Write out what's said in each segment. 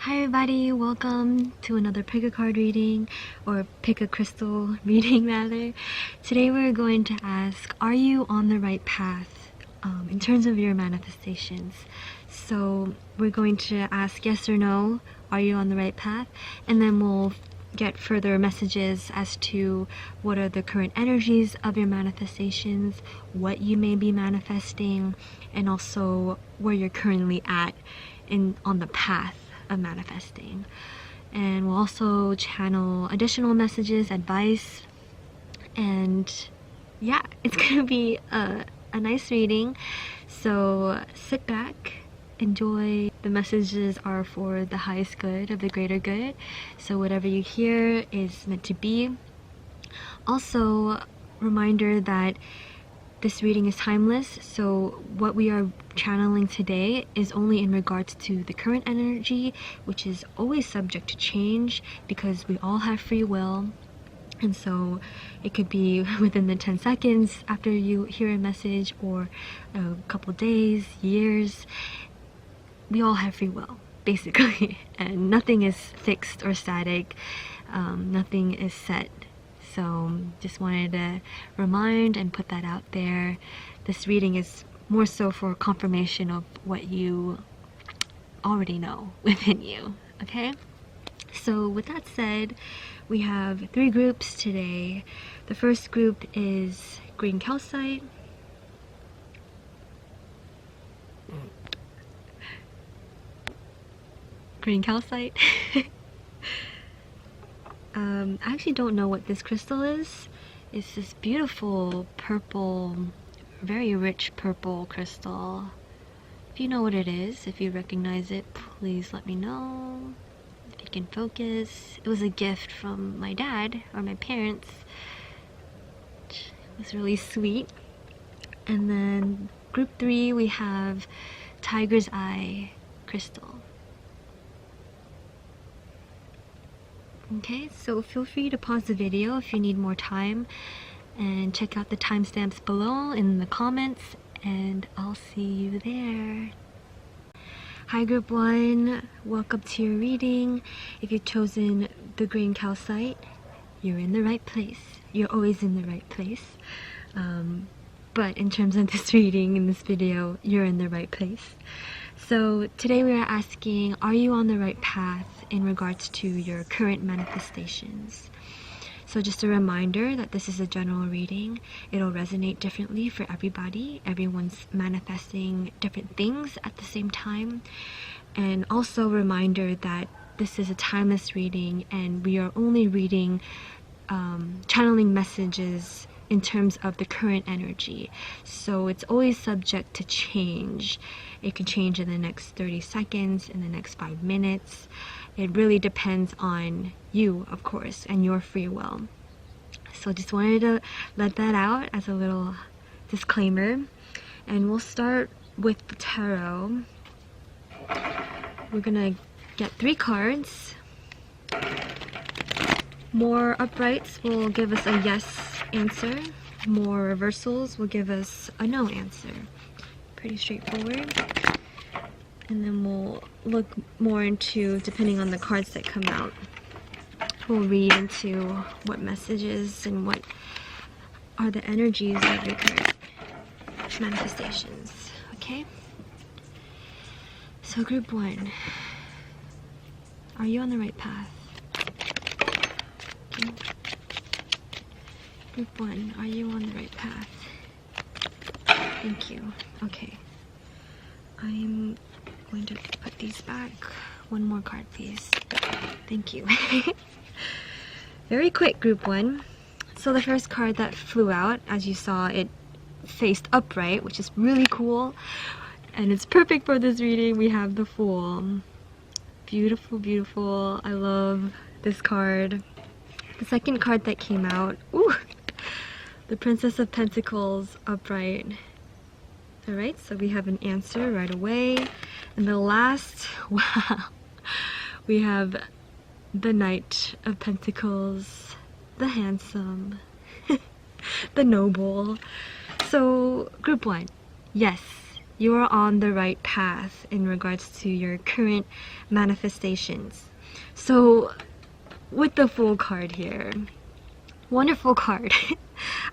Hi everybody, welcome to another pick a card reading, or pick a crystal reading rather. Today we're going to ask, are you on the right path in terms of your manifestations? So we're going to ask yes or no, are you on the right path? And then we'll get further messages as to what are the current energies of your manifestations, what you may be manifesting, and also where you're currently at on the path of manifesting. And we'll also channel additional messages, advice, and yeah, it's gonna be a nice reading. So sit back, enjoy. The messages are for the highest good of the greater good, so whatever you hear is meant to be. Also, reminder that this reading is timeless, so what we are channeling today is only in regards to the current energy, which is always subject to change because we all have free will. And so it could be within the 10 seconds after you hear a message, or a couple days, years. We all have free will, basically, and nothing is fixed or static. Nothing is set. So just wanted to remind and put that out there. This reading is more so for confirmation of what you already know within you, okay? So with that said, we have 3 groups today. The first group is green calcite, green calcite. I actually don't know what this crystal is. It's this beautiful purple, very rich purple crystal. If you know what it is, if you recognize it, please let me know. If you can focus. It was a gift from my dad or my parents. It was really sweet. And then group 3, we have tiger's eye crystal. Okay, so feel free to pause the video if you need more time, and check out the timestamps below in the comments, and I'll see you there. Hi group 1, welcome to your reading. If you've chosen the green calcite, you're in the right place. You're always in the right place. But in terms of this reading, in this video, you're in the right place. So today we are asking, are you on the right path in regards to your current manifestations? So just a reminder that this is a general reading. It'll resonate differently for everybody. Everyone's manifesting different things at the same time. And also a reminder that this is a timeless reading, and we are only reading, channeling messages in terms of the current energy. So it's always subject to change. It can change in the next 30 seconds, in the next 5 minutes. It really depends on you, of course, and your free will. So just wanted to let that out as a little disclaimer. And we'll start with the tarot. We're gonna get 3 cards. More uprights will give us a yes answer. More reversals will give us a no answer. Pretty straightforward. And then we'll look more into, depending on the cards that come out, we'll read into what messages and what are the energies of your current manifestations. Okay? So group 1, are you on the right path? Okay. Group 1, are you on the right path? Thank you. Okay. I'm going to put these back. One more card, please. Thank you. Very quick, group 1. So the first card that flew out, as you saw, it faced upright, which is really cool. And it's perfect for this reading. We have the Fool. Beautiful, beautiful. I love this card. The second card that came out, ooh, the Princess of Pentacles upright. Alright, so we have an answer right away. And the last, wow, we have the Knight of Pentacles, the handsome, the noble. So, group 1, yes, You are on the right path in regards to your current manifestations. So with the Fool card here, wonderful card.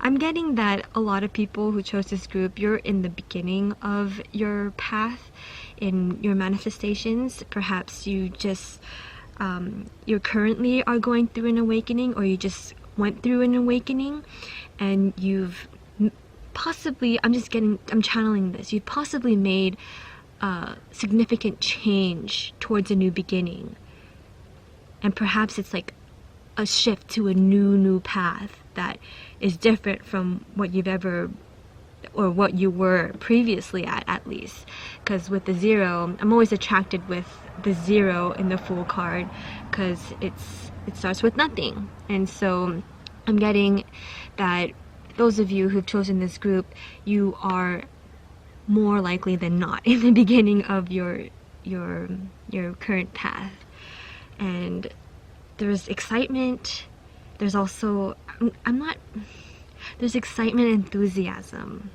I'm getting that a lot of people who chose this group, you're in the beginning of your path in your manifestations. Perhaps you just you currently are going through an awakening, or you just went through an awakening, and you've possibly, I'm channeling this, you've possibly made a significant change towards a new beginning. And perhaps it's like a shift to a new path that is different from what you've ever, or what you were previously at least. Because with the 0, I'm always attracted with the 0 in the Fool card, because it starts with nothing. And so I'm getting that those of you who've chosen this group, you are more likely than not in the beginning of your current path. And there's excitement, there's also there's excitement and enthusiasm.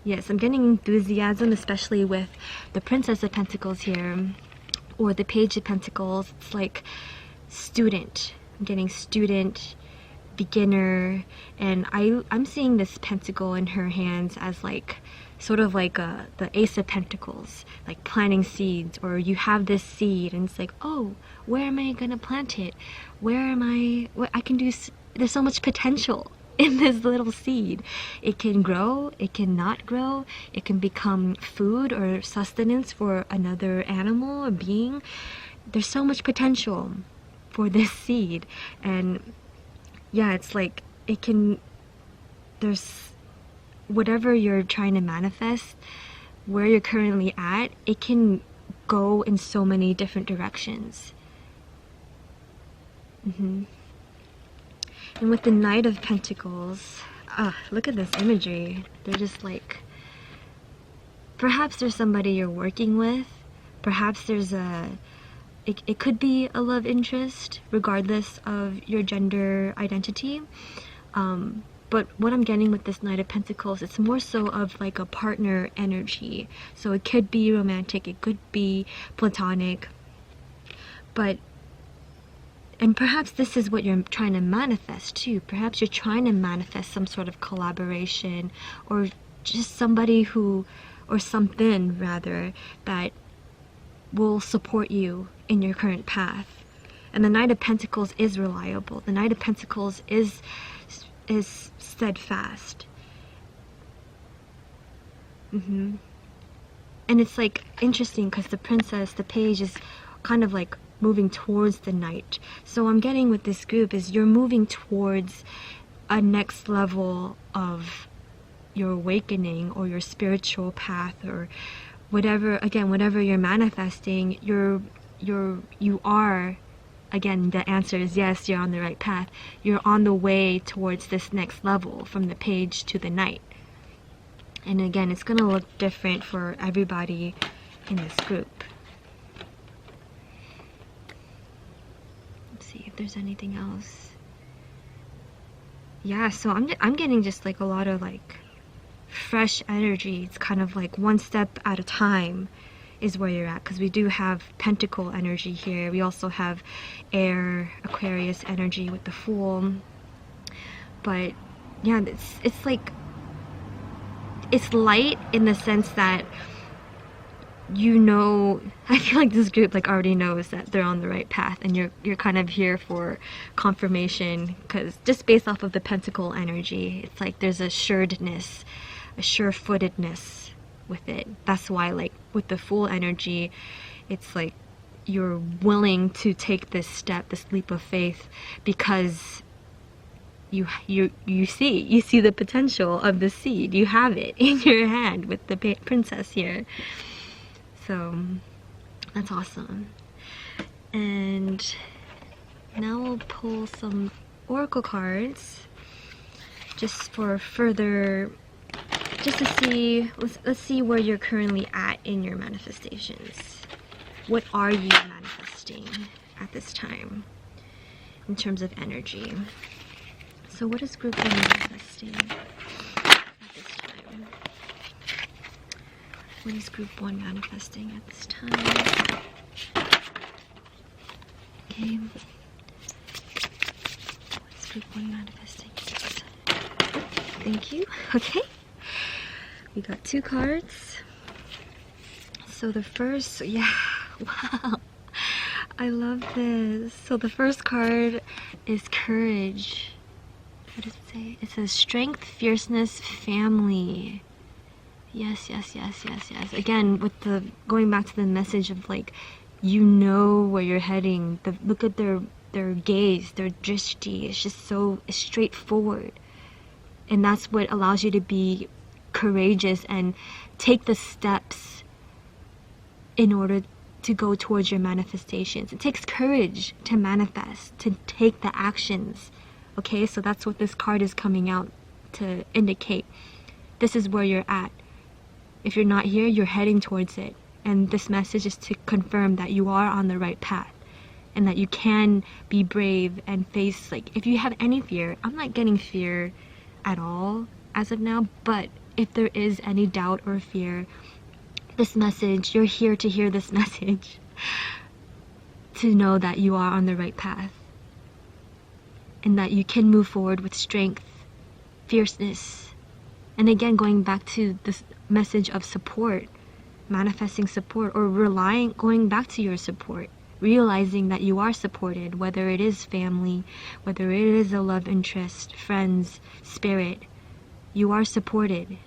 Yes, I'm getting enthusiasm, especially with the Princess of Pentacles here, or the Page of Pentacles. It's like student. I'm getting student, beginner, and I'm seeing this pentacle in her hands as like sort of like the Ace of Pentacles, like planting seeds. Or you have this seed and it's like, oh, where am I gonna plant it? What I can do? There's so much potential in this little seed. It can grow, it can not grow, it can become food or sustenance for another animal or being. There's so much potential for this seed. And yeah, it's like there's whatever you're trying to manifest, where you're currently at, it can go in so many different directions. And with the Knight of Pentacles, look at this imagery. They're just like, perhaps there's somebody you're working with, perhaps there's it could be a love interest, regardless of your gender identity. But what I'm getting with this Knight of Pentacles, it's more so of like a partner energy. So it could be romantic, it could be platonic, and perhaps this is what you're trying to manifest too. Perhaps you're trying to manifest some sort of collaboration, or just somebody who, or something rather, that will support you in your current path. And the Knight of Pentacles is reliable. The Knight of Pentacles is steadfast. And it's like interesting because the Princess, the Page, is kind of like moving towards the Knight. So I'm getting with this group is you're moving towards a next level of your awakening or your spiritual path, or whatever, again, whatever you're manifesting, you are, again, the answer is yes, you're on the right path. You're on the way towards this next level from the Page to the Knight. And again, it's going to look different for everybody in this group. Let's see if there's anything else. Yeah, so I'm getting just like a lot of like fresh energy. It's kind of like one step at a time is where you're at, because we do have Pentacle energy here. We also have Air, Aquarius energy with the Fool. But yeah, it's like, it's light in the sense that, you know, I feel like this group like already knows that they're on the right path, and you're kind of here for confirmation, because just based off of the Pentacle energy, it's like there's a assuredness, a sure-footedness with it. That's why, like, with the Fool energy, it's like you're willing to take this step, this leap of faith, because you see the potential of the seed. You have it in your hand with the Princess here. So that's awesome. And now we'll pull some oracle cards just for further, just to see, let's see where you're currently at in your manifestations. What are you manifesting at this time in terms of energy? So what is group one manifesting at this time? What is group 1 manifesting at this time? Okay. What is group 1 manifesting at this time? Thank you. Okay. We got 2 cards. So the first, yeah, wow. I love this. So the first card is courage. What does it say? It says strength, fierceness, family. Yes, yes, yes, yes, yes. Again, with the going back to the message of like, you know where you're heading. Look at their gaze, their drishti. It's just so straightforward, and that's what allows you to be courageous and take the steps in order to go towards your manifestations. It takes courage to manifest, to take the actions. Okay, so that's what this card is coming out to indicate. This is where you're at. If you're not here, you're heading towards it. And this message is to confirm that you are on the right path and that you can be brave and face, like, if you have any fear, I'm not getting fear at all as of now, but if there is any doubt or fear, this message, you're here to hear this message to know that you are on the right path and that you can move forward with strength, fierceness, and again going back to this message of support, manifesting support, or going back to your support, realizing that you are supported, whether it is family, whether it is a love interest, friends, spirit, you are supported.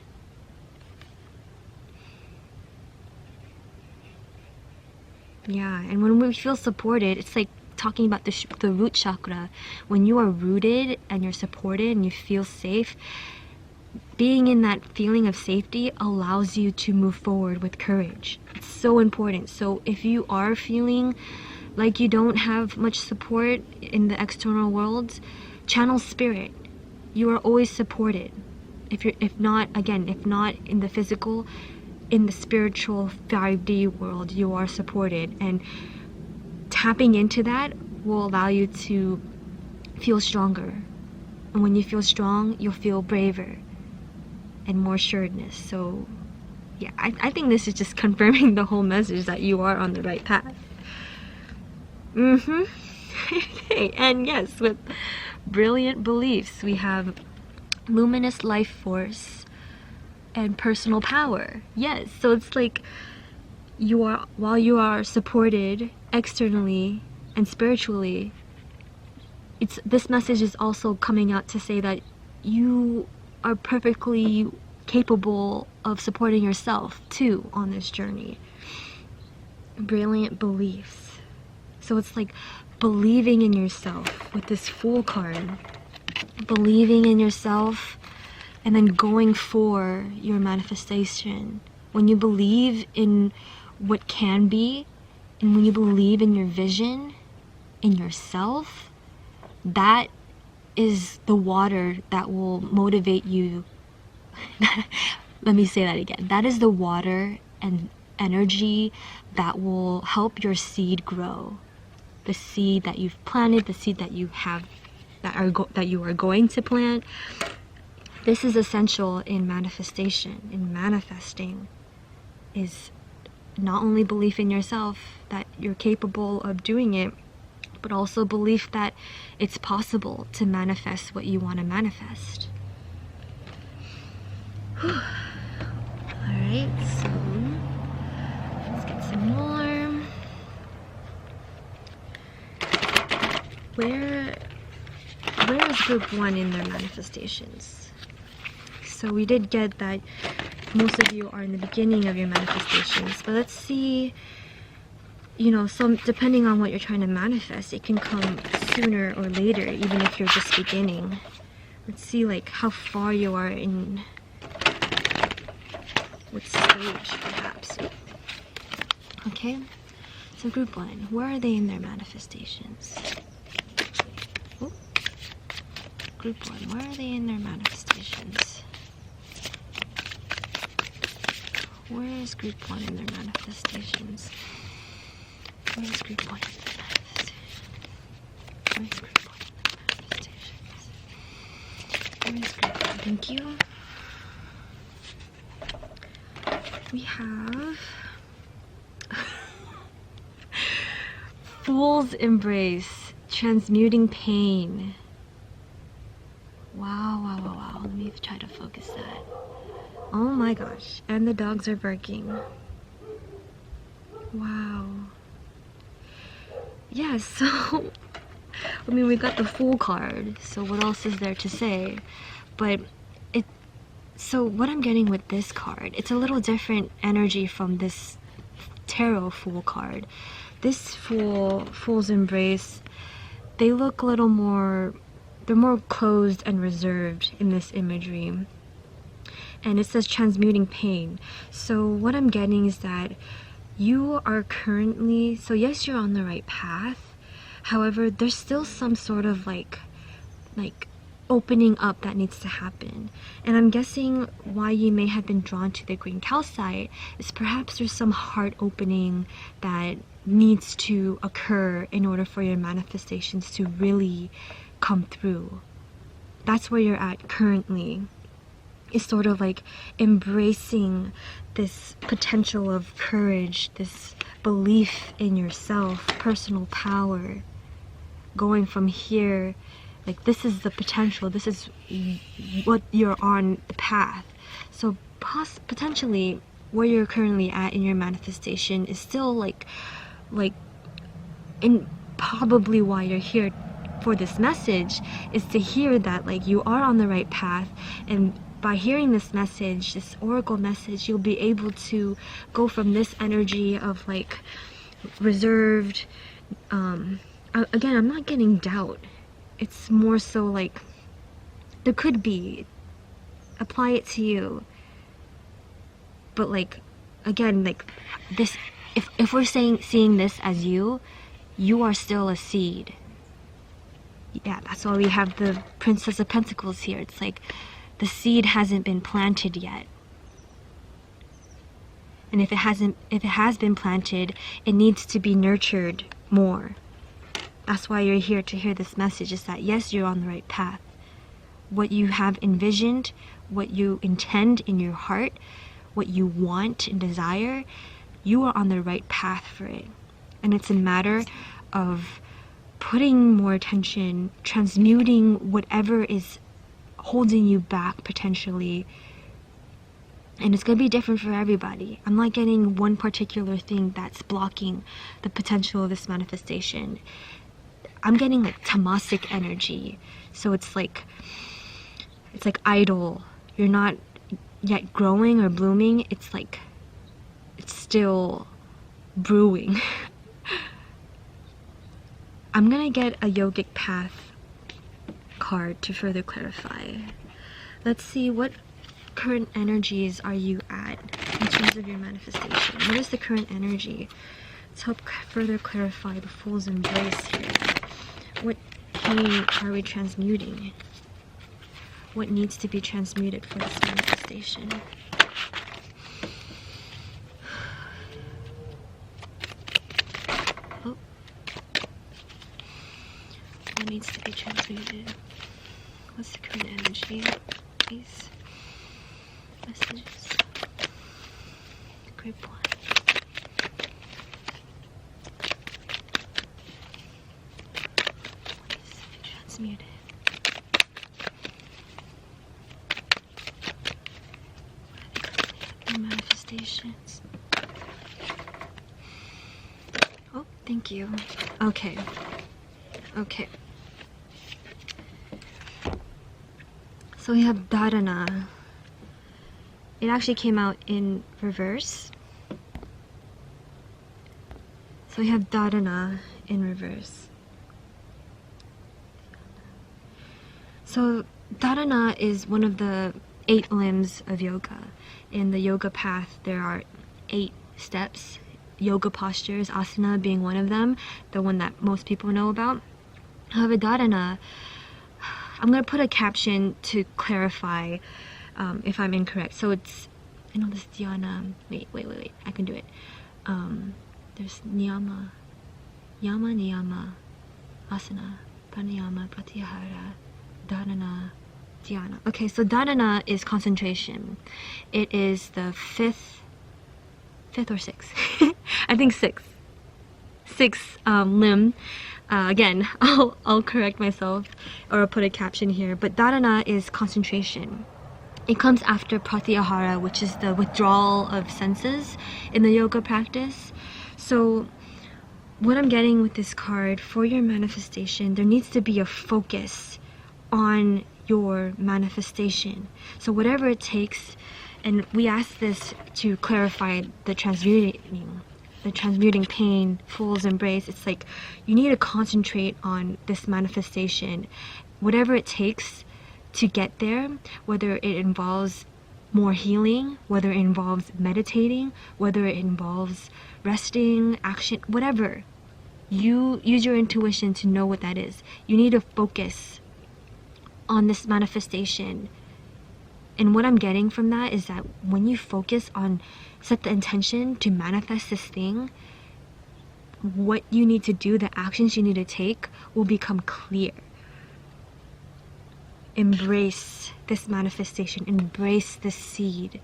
Yeah, and when we feel supported, it's like talking about the root chakra. When you are rooted and you're supported and you feel safe, being in that feeling of safety allows you to move forward with courage. It's so important. So if you are feeling like you don't have much support in the external world, channel spirit. You are always supported. If not in the physical, in the spiritual 5D world, you are supported, and tapping into that will allow you to feel stronger. And when you feel strong, you'll feel braver and more assuredness. So yeah, I think this is just confirming the whole message that you are on the right path. Okay, and yes, with brilliant beliefs, we have luminous life force and personal power. Yes, so it's like while you are supported externally and spiritually, this message is also coming out to say that you are perfectly capable of supporting yourself too on this journey. Brilliant beliefs. So it's like believing in yourself with this Fool card. Believing in yourself and then going for your manifestation. When you believe in what can be, and when you believe in your vision, in yourself, that is the water that will motivate you. Let me say that again. That is the water and energy that will help your seed grow. The seed that you've planted, the seed that you have, that you are going to plant. This is essential in manifestation. In manifesting is not only belief in yourself that you're capable of doing it, but also belief that it's possible to manifest what you want to manifest. Alright, so let's get some more. Where is group 1 in their manifestations? So we did get that most of you are in the beginning of your manifestations, but let's see, depending on what you're trying to manifest, it can come sooner or later, even if you're just beginning. Let's see like how far you are in what stage perhaps. Okay, so group 1, where are they in their manifestations? Oh. Group 1, where are they in their manifestations? Where is group 1 in their manifestations? Where is group 1 in their manifestations? Where is group 1 in their manifestations? Where is group 1? Thank you. we have Fool's Embrace, Transmuting Pain. Wow, wow, wow, wow. Let me try to focus that. Oh my gosh. And the dogs are barking. Wow. Yeah, so I mean, we got the Fool card, so what else is there to say? But so what I'm getting with this card, it's a little different energy from this tarot Fool card. This Fool's Embrace, they look a little more, they're more closed and reserved in this imagery. And it says transmuting pain. So what I'm getting is that you are currently, so yes, you're on the right path. However, there's still some sort of like opening up that needs to happen. And I'm guessing why you may have been drawn to the green calcite is perhaps there's some heart opening that needs to occur in order for your manifestations to really come through. That's where you're at currently. Is sort of like embracing this potential of courage, this belief in yourself, personal power, going from here. Like, this is the potential, this is what you're on the path. So potentially where you're currently at in your manifestation is still like and probably why you're here for this message is to hear that like you are on the right path. And by hearing this message, this oracle message, you'll be able to go from this energy of like reserved, again, I'm not getting doubt. It's more so like, there could be, apply it to you. But like, again, like this, if we're seeing this as you are still a seed. Yeah, that's why we have the Princess of Pentacles here. It's like, the seed hasn't been planted yet. And if it has been planted, it needs to be nurtured more. That's why you're here to hear this message, is that yes, you're on the right path. What you have envisioned, what you intend in your heart, what you want and desire, you are on the right path for it. And it's a matter of putting more attention, transmuting whatever is holding you back potentially. And it's going to be different for everybody. I'm not getting one particular thing that's blocking the potential of this manifestation. I'm getting like tamasic energy. So it's like idle. You're not yet growing or blooming. It's like, it's still brewing. I'm gonna get a yogic path card to further clarify. Let's see, what current energies are you at in terms of your manifestation? What is the current energy? Let's help further clarify the Fool's Embrace here. What pain are we transmuting? What needs to be transmuted for this manifestation? Oh. What needs to be transmuted? What's the current energy? Please. Messages. Great one. Transmuted. Manifestations. Oh, thank you. Okay. Okay. So we have Dharana. It actually came out in reverse. So we have Dharana in reverse. So Dharana is one of the 8 limbs of yoga. In the yoga path, there are 8 steps. Yoga postures, asana being one of them, the one that most people know about. However, Dharana, I'm going to put a caption to clarify if I'm incorrect. So it's, I know this dhyana, wait, I can do it. There's niyama, yama, niyama, asana, pranayama, pratyahara, dharana, dhyana. Okay, so dharana is concentration. It is the 5th fifth or sixth. I think sixth limb. Again, I'll correct myself, or I'll put a caption here, but dharana is concentration. It comes after pratyahara, which is the withdrawal of senses in the yoga practice. So what I'm getting with this card, for your manifestation, there needs to be a focus on your manifestation. So whatever it takes, and we ask this to clarify the transmuting pain, fool's embrace. It's like you need to concentrate on this manifestation, whatever it takes to get there, whether it involves more healing, whether it involves meditating, whether it involves resting, action, whatever. You use your intuition to know what that is. You need to focus on this manifestation. And what I'm getting from that is that when you focus on, set the intention to manifest this thing, what you need to do, the actions you need to take will become clear. Embrace this manifestation, embrace this seed,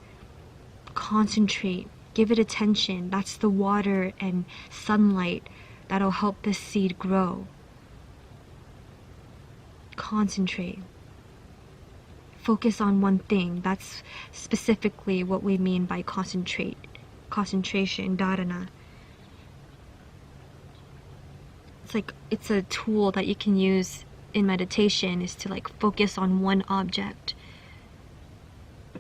concentrate, give it attention. That's the water and sunlight that'll help this seed grow. Concentrate. Focus on one thing. That's specifically what we mean by concentration, dharana. It's like, it's a tool that you can use in meditation, is to like focus on one object.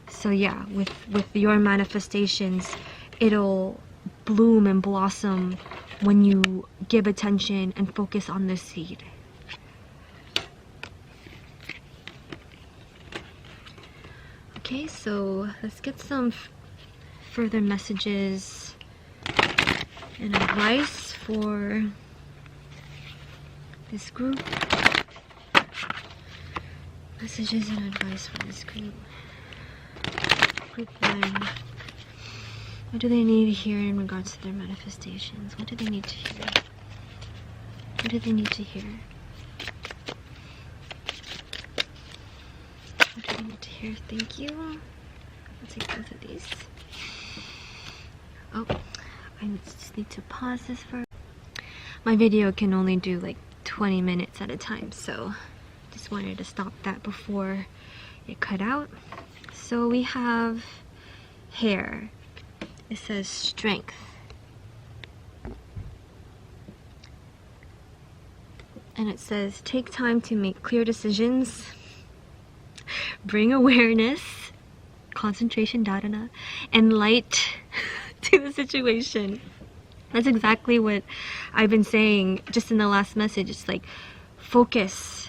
So yeah, with your manifestations, it'll bloom and blossom when you give attention and focus on this seed. Okay, so let's get some further messages and advice for this group. Messages and advice for this group. Group 1. What do they need to hear in regards to their manifestations? What do they need to hear? What do they need to hear? What do they need to hear? Thank you. I'll take both of these. Oh, I just need to pause this for... My video can only do like 20 minutes at a time, so just wanted to stop that before it cut out. So we have hair. It says strength. And it says take time to make clear decisions, bring awareness, concentration, dharana, and light to the situation. That's exactly what I've been saying just in the last message. It's like focus.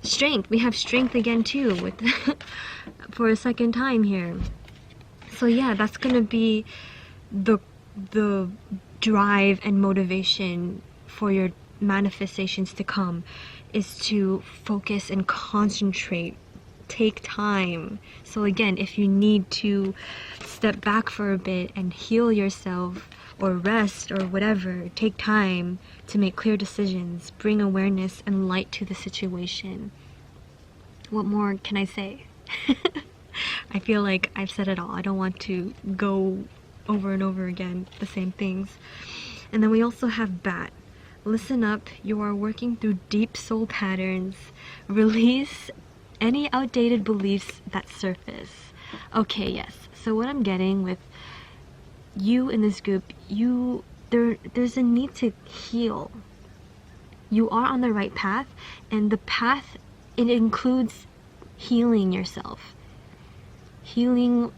Strength. We have strength again too with for a second time here. So yeah, that's gonna be the drive and motivation for your manifestations to come, is to focus and concentrate. Take time. So again, if you need to step back for a bit and heal yourself or rest or whatever, take time to make clear decisions, bring awareness and light to the situation. What more can I say? I feel like I've said it all. I don't want to go over and over again the same things. And then we also have bat. Listen up. You are working through deep soul patterns. Release any outdated beliefs that surface. Okay, yes. So what I'm getting with you in this group, there's a need to heal. You are on the right path, and the path, it includes healing yourself, healing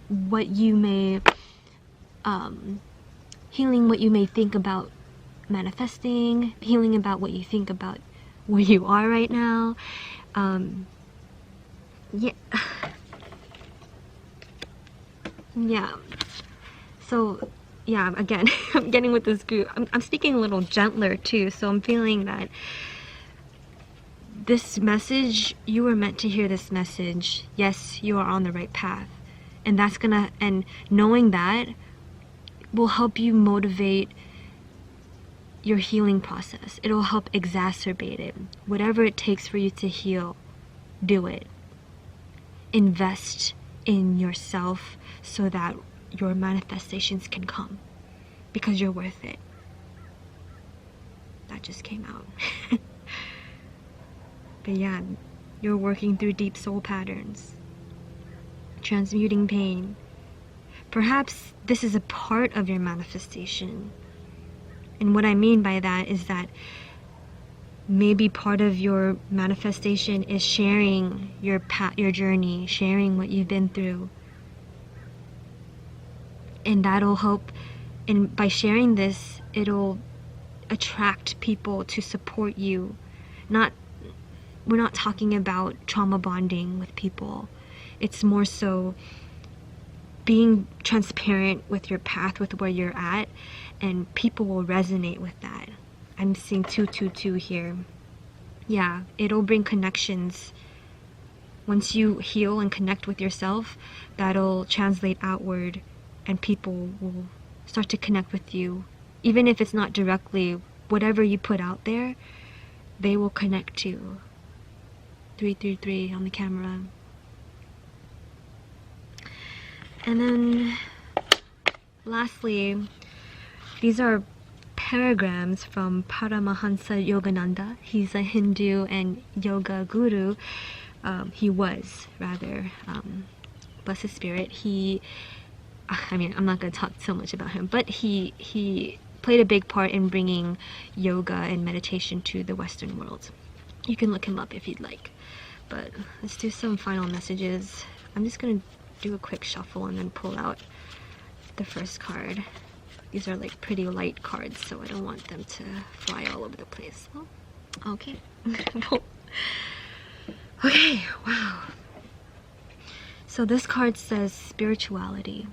what you may think about manifesting, healing about what you think about where you are right now. Yeah. So yeah, again, I'm getting with this group. I'm speaking a little gentler too, so I'm feeling that this message, you were meant to hear this message. Yes, you are on the right path. And and knowing that will help you motivate your healing process. It'll help exacerbate it. Whatever it takes for you to heal, do it. Invest in yourself so that your manifestations can come, because you're worth it. That just came out. But yeah, you're working through deep soul patterns, transmuting pain. Perhaps this is a part of your manifestation. And what I mean by that is that maybe part of your manifestation is sharing your journey, sharing what you've been through. And that'll help, and by sharing this, it'll attract people to support you. We're not talking about trauma bonding with people. It's more so being transparent with your path, with where you're at, and people will resonate with that. I'm seeing 222 here. Yeah, it'll bring connections. Once you heal and connect with yourself, that'll translate outward, and people will start to connect with you. Even if it's not directly, whatever you put out there, they will connect to. 333 on the camera. And then lastly, these are paragrams from Paramahansa Yogananda. He's a Hindu and yoga guru. He was, rather, bless his spirit. I'm not going to talk so much about him, but he played a big part in bringing yoga and meditation to the Western world. You can look him up if you'd like. But let's do some final messages. I'm just going to do a quick shuffle and then pull out the first card. These are like pretty light cards, so I don't want them to fly all over the place. Oh, okay. Okay, wow. So this card says spirituality.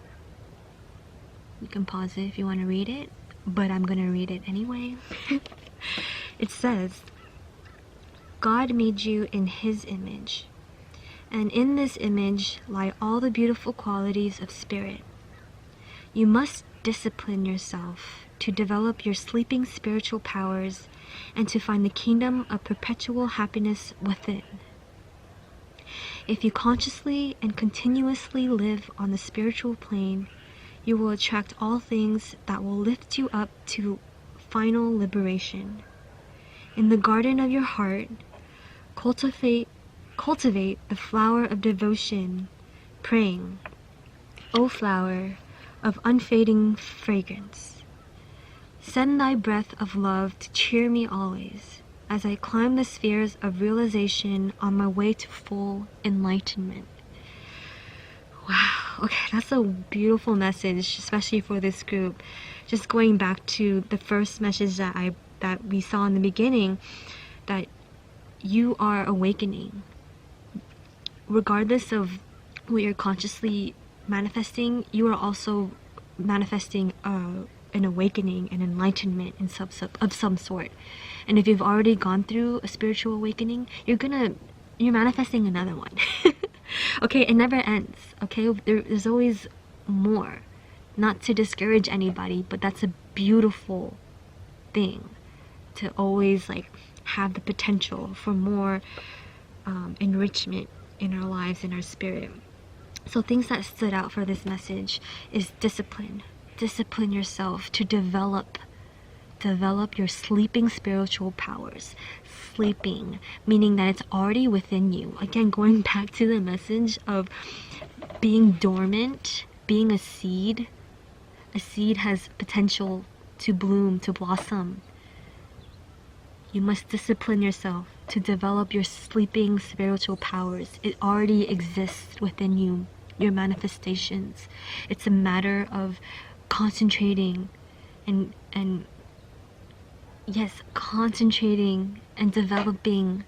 You can pause it if you want to read it, but I'm going to read it anyway. It says, God made you in His image, and in this image lie all the beautiful qualities of spirit. You must discipline yourself to develop your sleeping spiritual powers and to find the kingdom of perpetual happiness within. If you consciously and continuously live on the spiritual plane, you will attract all things that will lift you up to final liberation. In the garden of your heart, cultivate the flower of devotion, praying, O flower of unfading fragrance, send thy breath of love to cheer me always, as I climb the spheres of realization on my way to full enlightenment. Wow, okay, that's a beautiful message, especially for this group. Just going back to the first message that we saw in the beginning, that you are awakening. Regardless of what you're consciously manifesting, you are also manifesting an awakening, an enlightenment of some sort. And if you've already gone through a spiritual awakening, you're manifesting another one. Okay, it never ends. Okay, there's always more. Not to discourage anybody, but that's a beautiful thing, to always have the potential for more enrichment in our lives, in our spirit. So things that stood out for this message is discipline. Discipline yourself to develop your sleeping spiritual powers. Sleeping, meaning that it's already within you. Again, going back to the message of being dormant, being a seed. A seed has potential to bloom, to blossom. You must discipline yourself to develop your sleeping spiritual powers. It already exists within you, your manifestations. It's a matter of concentrating and concentrating and developing,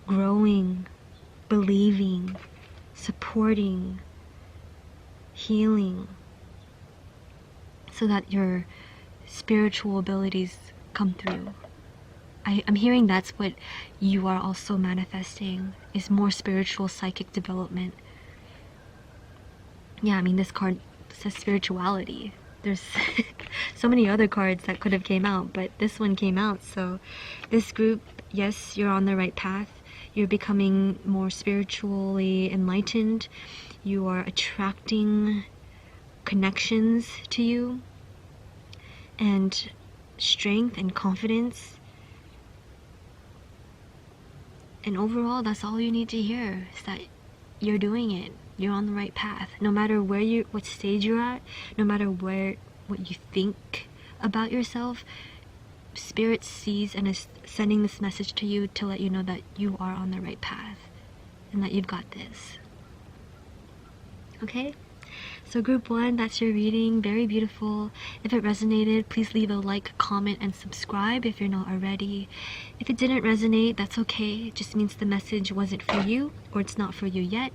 growing, believing, supporting, healing, so that your spiritual abilities come through. I'm hearing that's what you are also manifesting, is more spiritual psychic development. Yeah, this card says spirituality. There's so many other cards that could have came out, but this one came out. So this group, yes, you're on the right path. You're becoming more spiritually enlightened. You are attracting connections to you, and strength and confidence. And overall, that's all you need to hear, is that you're doing it. You're on the right path. No matter what stage you're at, no matter what you think about yourself, Spirit sees and is sending this message to you to let you know that you are on the right path and that you've got this. Okay? So group 1, that's your reading. Very beautiful. If it resonated, please leave a like, comment, and subscribe if you're not already. If it didn't resonate, that's okay. It just means the message wasn't for you, or it's not for you yet.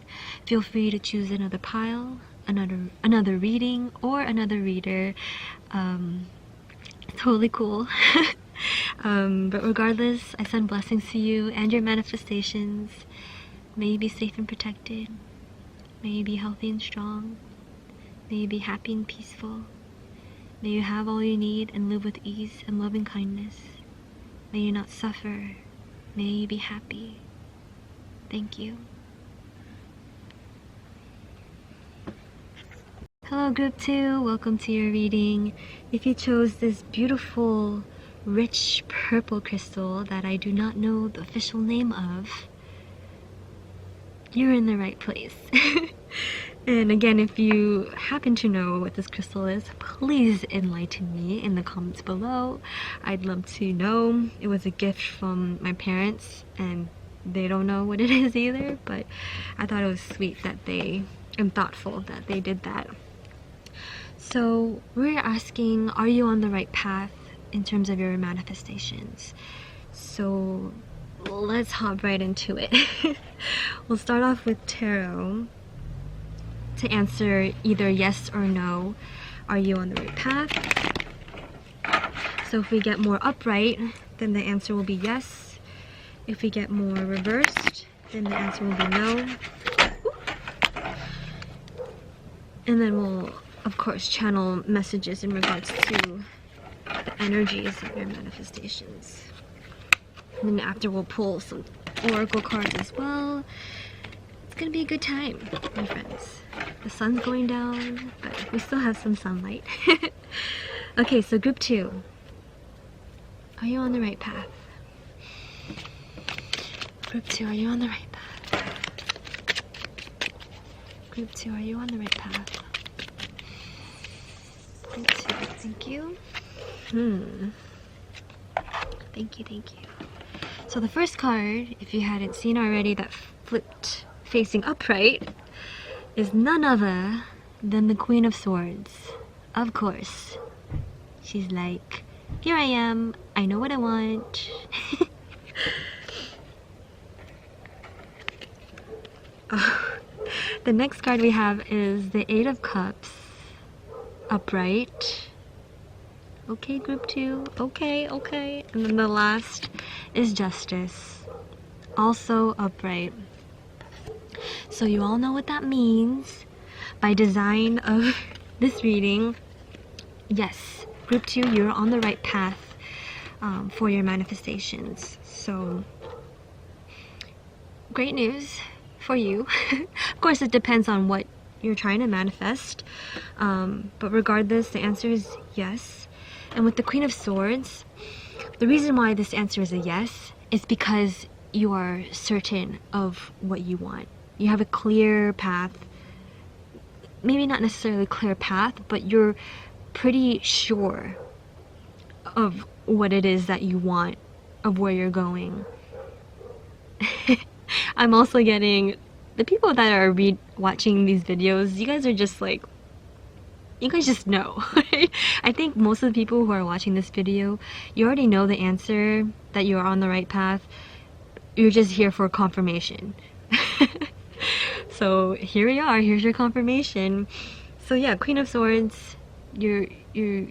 Feel free to choose another pile, another reading, or another reader. Totally cool. But regardless, I send blessings to you and your manifestations. May you be safe and protected. May you be healthy and strong. May you be happy and peaceful. May you have all you need and live with ease and loving kindness. May you not suffer. May you be happy. Thank you. Hello group 2, welcome to your reading. If you chose this beautiful, rich purple crystal that I do not know the official name of, you're in the right place. And again, if you happen to know what this crystal is, please enlighten me in the comments below. I'd love to know. It was a gift from my parents and they don't know what it is either, but I thought it was sweet that and thoughtful that they did that. So we're asking, are you on the right path in terms of your manifestations? So let's hop right into it. We'll start off with tarot to answer either yes or no. Are you on the right path? So if we get more upright, then the answer will be yes. If we get more reversed, then the answer will be no. And then we'll, of course, channel messages in regards to the energies of your manifestations. And then after, we'll pull some oracle cards as well. It's gonna be a good time, my friends. The sun's going down, but we still have some sunlight. Okay, so group 2. Are you on the right path? Group 2, are you on the right path? Group 2, are you on the right path? Group 2, thank you. Thank you, thank you. So the first card, if you hadn't seen already, that flipped facing upright, is none other than the Queen of Swords. Of course. She's like, here I am, I know what I want. The next card we have is the 8 of Cups, upright. Okay, group 2, okay. And then the last is Justice, also upright. So you all know what that means. By design of this reading, yes, group 2, you're on the right path for your manifestations. So great news for you. Of course, it depends on what you're trying to manifest, but regardless, the answer is yes. And with the Queen of Swords, the reason why this answer is a yes is because you are certain of what you want. You have a clear path. Maybe not necessarily a clear path, but you're pretty sure of what it is that you want, of where you're going. I'm also getting the people that are watching these videos, you guys are just like, you guys just know. I think most of the people who are watching this video, you already know the answer, that you're on the right path. You're just here for confirmation. So here we are, here's your confirmation. So yeah, Queen of Swords, you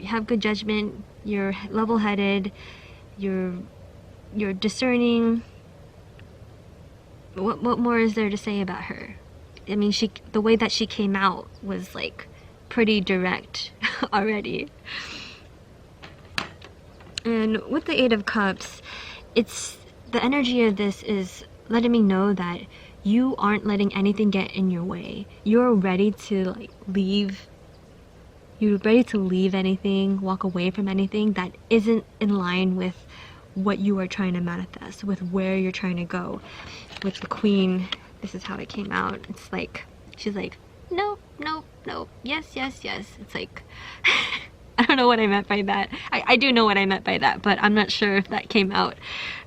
have good judgment, you're level-headed, you're discerning. What more is there to say about her? I mean, the way that she came out was like pretty direct already. And with the 8 of Cups, it's the energy of this is letting me know that you aren't letting anything get in your way. You're ready to like leave You're ready to leave anything, walk away from anything that isn't in line with what you are trying to manifest, with where you're trying to go. With the Queen, this is how it came out. It's like, she's like, no, no, no, yes, yes, yes. It's like, I don't know what I meant by that. I do know what I meant by that, but I'm not sure if that came out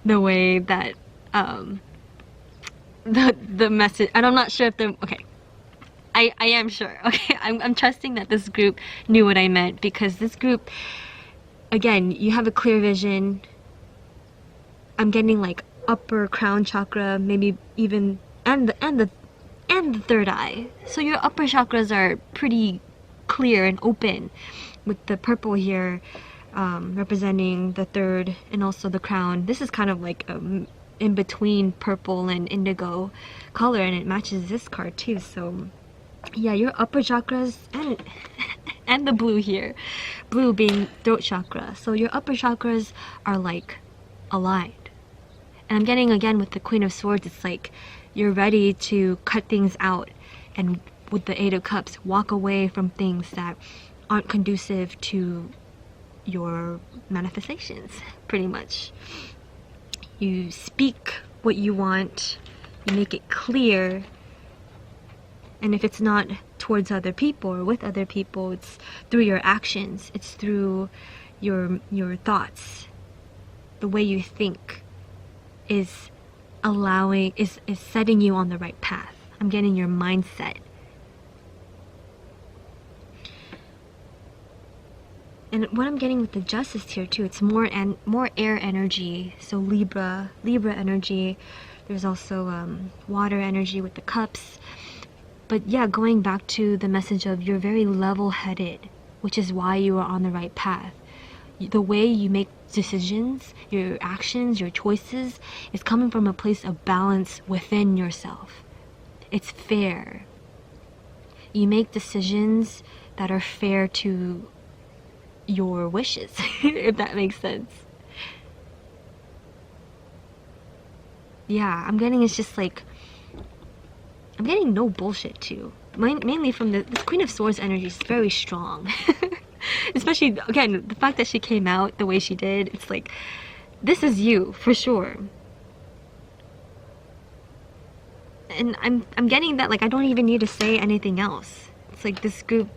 the way that, the message, and I'm not sure if okay. I am sure, okay? I'm trusting that this group knew what I meant, because this group, again, you have a clear vision. I'm getting like upper crown chakra, maybe even, and the third eye. So your upper chakras are pretty clear and open, with the purple here representing the third and also the crown. This is kind of like in between purple and indigo color, and it matches this card too. So yeah, your upper chakras and the blue here, blue being throat chakra. So your upper chakras are like aligned. And I'm getting, again, with the Queen of Swords, it's like you're ready to cut things out, and with the Eight of Cups, walk away from things that aren't conducive to your manifestations, pretty much. You speak what you want, you make it clear, and if it's not towards other people or with other people, it's through your actions, it's through your thoughts. The way you think is setting you on the right path. I'm getting your mindset. And what I'm getting with the Justice here too, it's more air energy. So Libra energy. There's also water energy with the cups. But yeah, going back to the message of you're very level-headed, which is why you are on the right path. The way you make decisions, your actions, your choices, is coming from a place of balance within yourself. It's fair. You make decisions that are fair to your wishes, if that makes sense. Yeah, I'm getting, it's just like, I'm getting no bullshit too. Mainly from this Queen of Swords energy is very strong. Especially, again, the fact that she came out the way she did, it's like, this is you, for sure. And I'm getting that, like, I don't even need to say anything else. It's like, this group,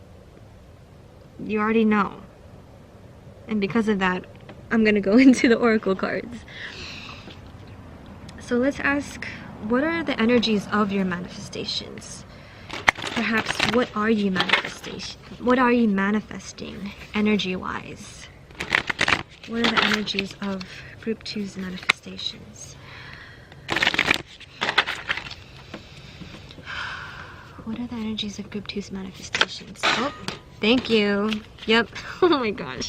you already know. And because of that, I'm gonna go into the oracle cards. So let's ask, what are the energies of your manifestations? Perhaps, what are you manifesting energy-wise? What are the energies of Group 2's manifestations? What are the energies of Group 2's manifestations? Oh, thank you. Yep. Oh my gosh.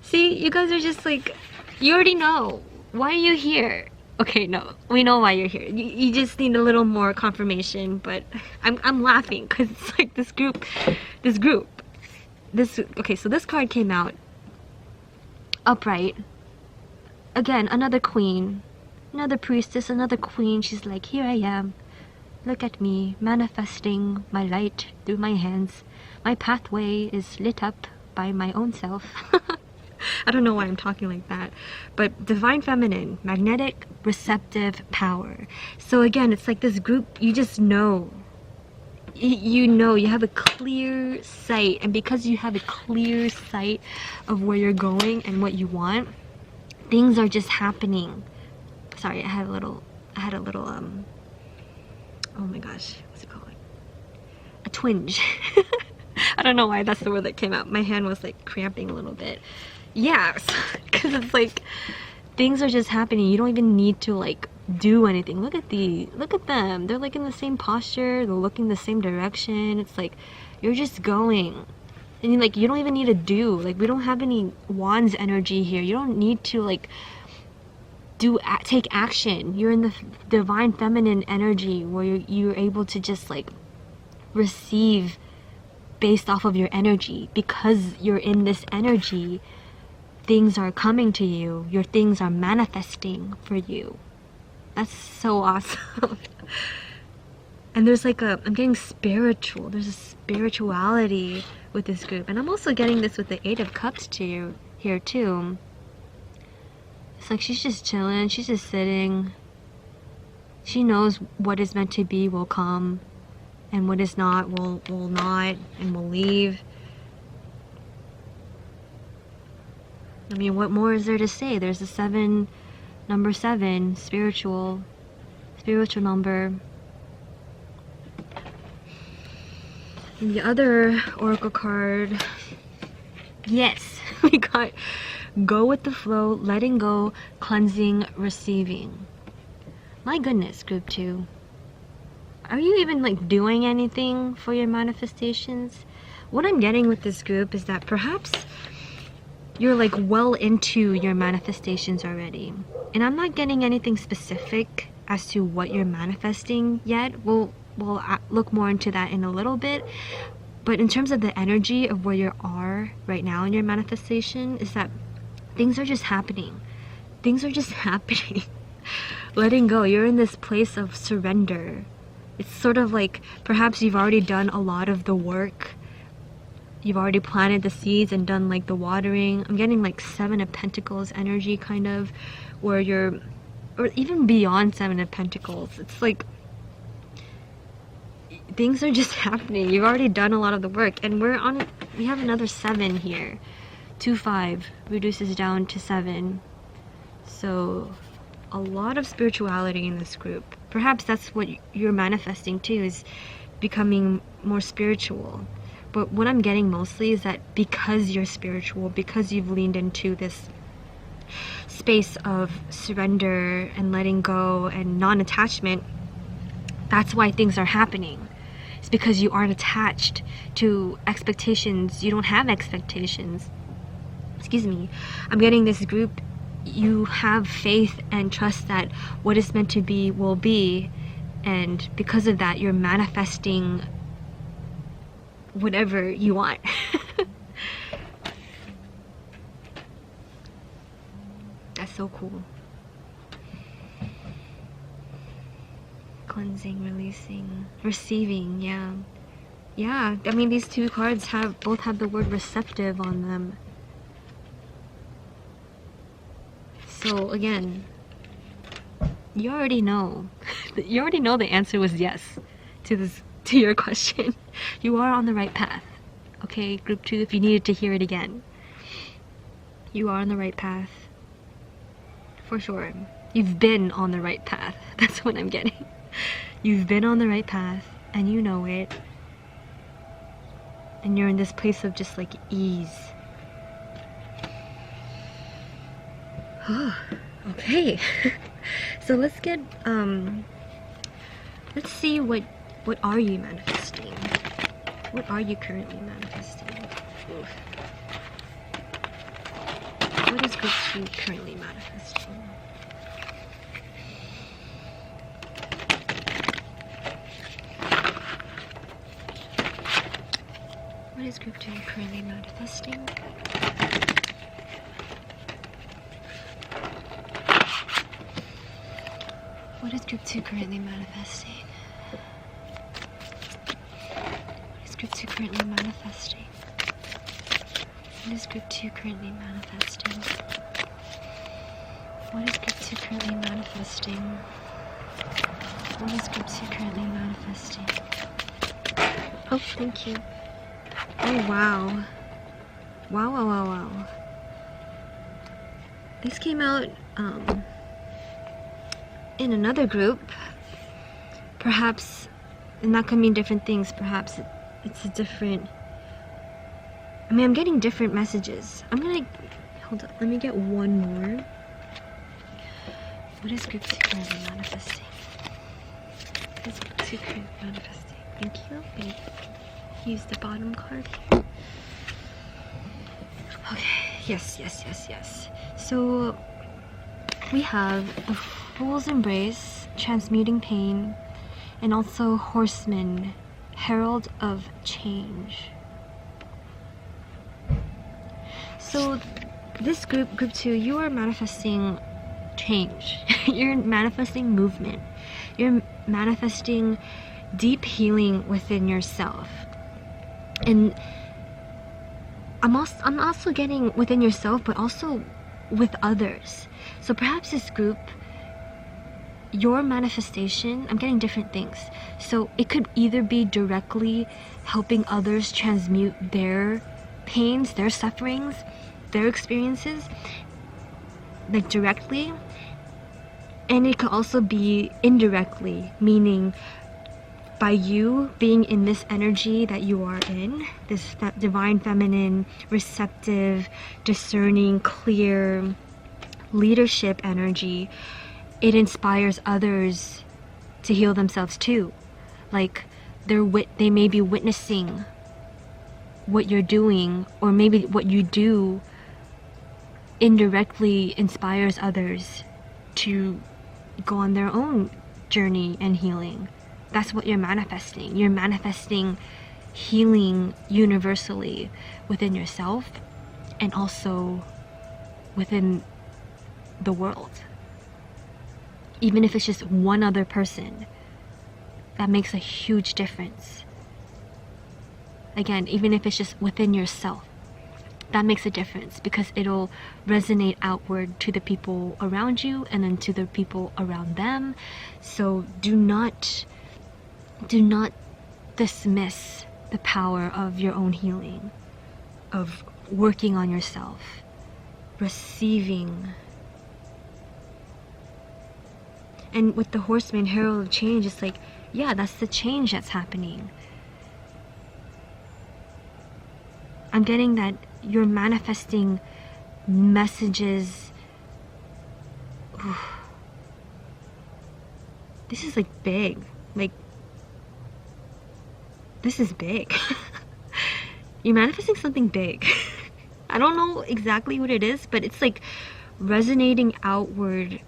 See, you guys are just like, you already know. Why are you here? Okay, no, we know why you're here. You just need a little more confirmation, but I'm laughing because it's like this group. Okay, so this card came out upright. Again, another queen, another priestess, another queen. She's like, here I am. Look at me, manifesting my light through my hands. My pathway is lit up by my own self. I don't know why I'm talking like that. But divine feminine, magnetic, receptive power. So again, it's like this group, you just know. You know, you have a clear sight. And because you have a clear sight of where you're going and what you want, things are just happening. Sorry, I had a little, oh my gosh, what's it called? A twinge. I don't know why that's the word that came out. My hand was like cramping a little bit. Yeah, because it's like things are just happening. You don't even need to like do anything. Look at them. They're like in the same posture. They're looking the same direction. It's like you're just going. And you don't even need to do. Like, we don't have any wands energy here. You don't need to like take action. You're in the divine feminine energy where you're able to just like receive based off of your energy. Because you're in this energy, things are coming to you. Your things are manifesting for you. That's so awesome. And there's like I'm getting spiritual. There's a spirituality with this group. And I'm also getting this with the Eight of Cups here too. It's like she's just chilling, she's just sitting. She knows what is meant to be will come, and what is not will not, and will leave. I mean, what more is there to say? There's the 7, number 7, spiritual number. And the other oracle card, yes, we got go with the flow, letting go, cleansing, receiving. My goodness, group 2. Are you even like doing anything for your manifestations? What I'm getting with this group is that perhaps you're like well into your manifestations already. And I'm not getting anything specific as to what you're manifesting yet. We'll look more into that in a little bit. But in terms of the energy of where you are right now in your manifestation, is that things are just happening. Things are just happening. Letting go. You're in this place of surrender. It's sort of like perhaps you've already done a lot of the work. You've already planted the seeds and done like the watering. I'm getting like 7 of Pentacles energy kind of, where you're, or even beyond 7 of Pentacles. It's like things are just happening. You've already done a lot of the work, and we have another 7 here. 2, 5 reduces down to 7. So a lot of spirituality in this group. Perhaps that's what you're manifesting too, is becoming more spiritual. But what I'm getting mostly is that because you're spiritual, because you've leaned into this space of surrender and letting go and non-attachment, that's why things are happening. It's because you aren't attached to expectations. You don't have expectations. Excuse me. I'm getting this group. You have faith and trust that what is meant to be will be, and because of that you're manifesting whatever you want. That's so cool. Cleansing, releasing, receiving. Yeah, I mean, these 2 cards both have the word receptive on them. So again, you already know. You already know the answer was yes to your question. You are on the right path. Okay, group 2, if you needed to hear it again. You are on the right path. For sure. You've been on the right path. That's what I'm getting. You've been on the right path, and you know it. And you're in this place of just like ease. Okay. So let's get let's see what are you manifesting? What are you currently manifesting? Oof. What is group 2 currently manifesting? What is group 2 currently manifesting? What is group 2 currently manifesting? What is group 2 currently manifesting? What is group 2 currently manifesting? What is group 2 currently manifesting? What is group 2 currently manifesting? Oh, thank you. Oh, wow. Wow. This came out, in another group. Perhaps, and that could mean different things. Perhaps it's a different, I mean, I'm getting different messages. Hold on, let me get one more. What is group 2 currently manifesting? What is group 2 currently manifesting? Thank you. Let me use the bottom card here. Okay, yes. So we have the Fool's Embrace, Transmuting Pain, and also Horseman, Herald of Change. So this group 2, you are manifesting change. You're manifesting movement. You're manifesting deep healing within yourself. And I'm also getting within yourself, but also with others. So perhaps this group, your manifestation, I'm getting different things. So it could either be directly helping others transmute their pains, their sufferings, their experiences, like directly, and it could also be indirectly, meaning by you being in this energy that you are in, this divine feminine, receptive, discerning, clear leadership energy, it inspires others to heal themselves too. Like they may be witnessing what you're doing, or maybe what you do indirectly inspires others to go on their own journey and healing. That's what you're manifesting. You're manifesting healing universally within yourself and also within the world. Even if it's just one other person, that makes a huge difference. Again, even if it's just within yourself, that makes a difference, because it'll resonate outward to the people around you and then to the people around them. So do not dismiss the power of your own healing, of working on yourself, receiving. And with the Horseman, Herald of Change, it's like, yeah, that's the change that's happening. I'm getting that you're manifesting messages. Ooh. This is like big. Like, this is big. You're manifesting something big. I don't know exactly what it is, but it's like resonating outward,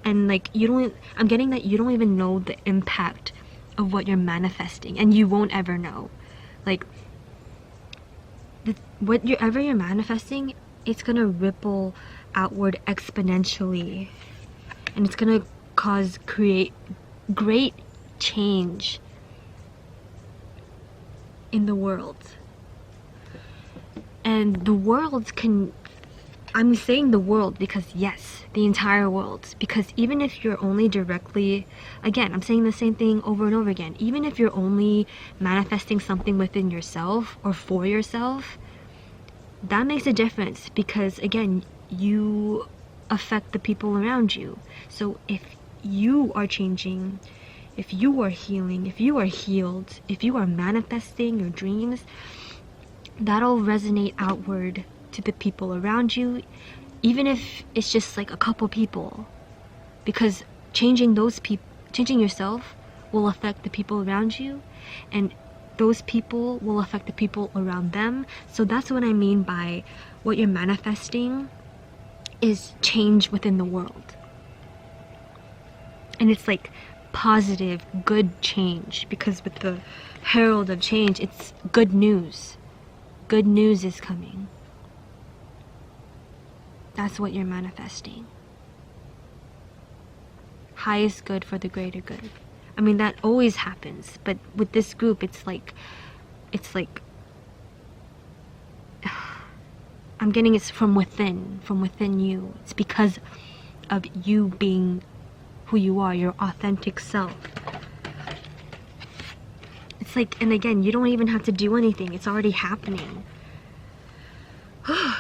and like I'm getting that you don't even know the impact of what you're manifesting, and you won't ever know. Like, whatever you're manifesting, it's gonna ripple outward exponentially, and it's gonna create great change in the world. And the world can, I'm saying the world because yes, the entire world, because even if you're only directly, again, I'm saying the same thing over and over again, even if you're only manifesting something within yourself or for yourself, that makes a difference, because again, you affect the people around you. So if you are changing, if you are healing, if you are healed, if you are manifesting your dreams, that'll resonate outward to the people around you, even if it's just like a couple people, because changing yourself will affect the people around you, and those people will affect the people around them. So that's what I mean by what you're manifesting is change within the world. And it's like positive, good change, because with the Herald of Change, it's good news. Good news is coming. That's what you're manifesting. Highest good for the greater good. I mean, that always happens, but with this group, it's like I'm getting it's from within you. It's because of you being who you are, your authentic self. It's like, and again, you don't even have to do anything. It's already happening. Oh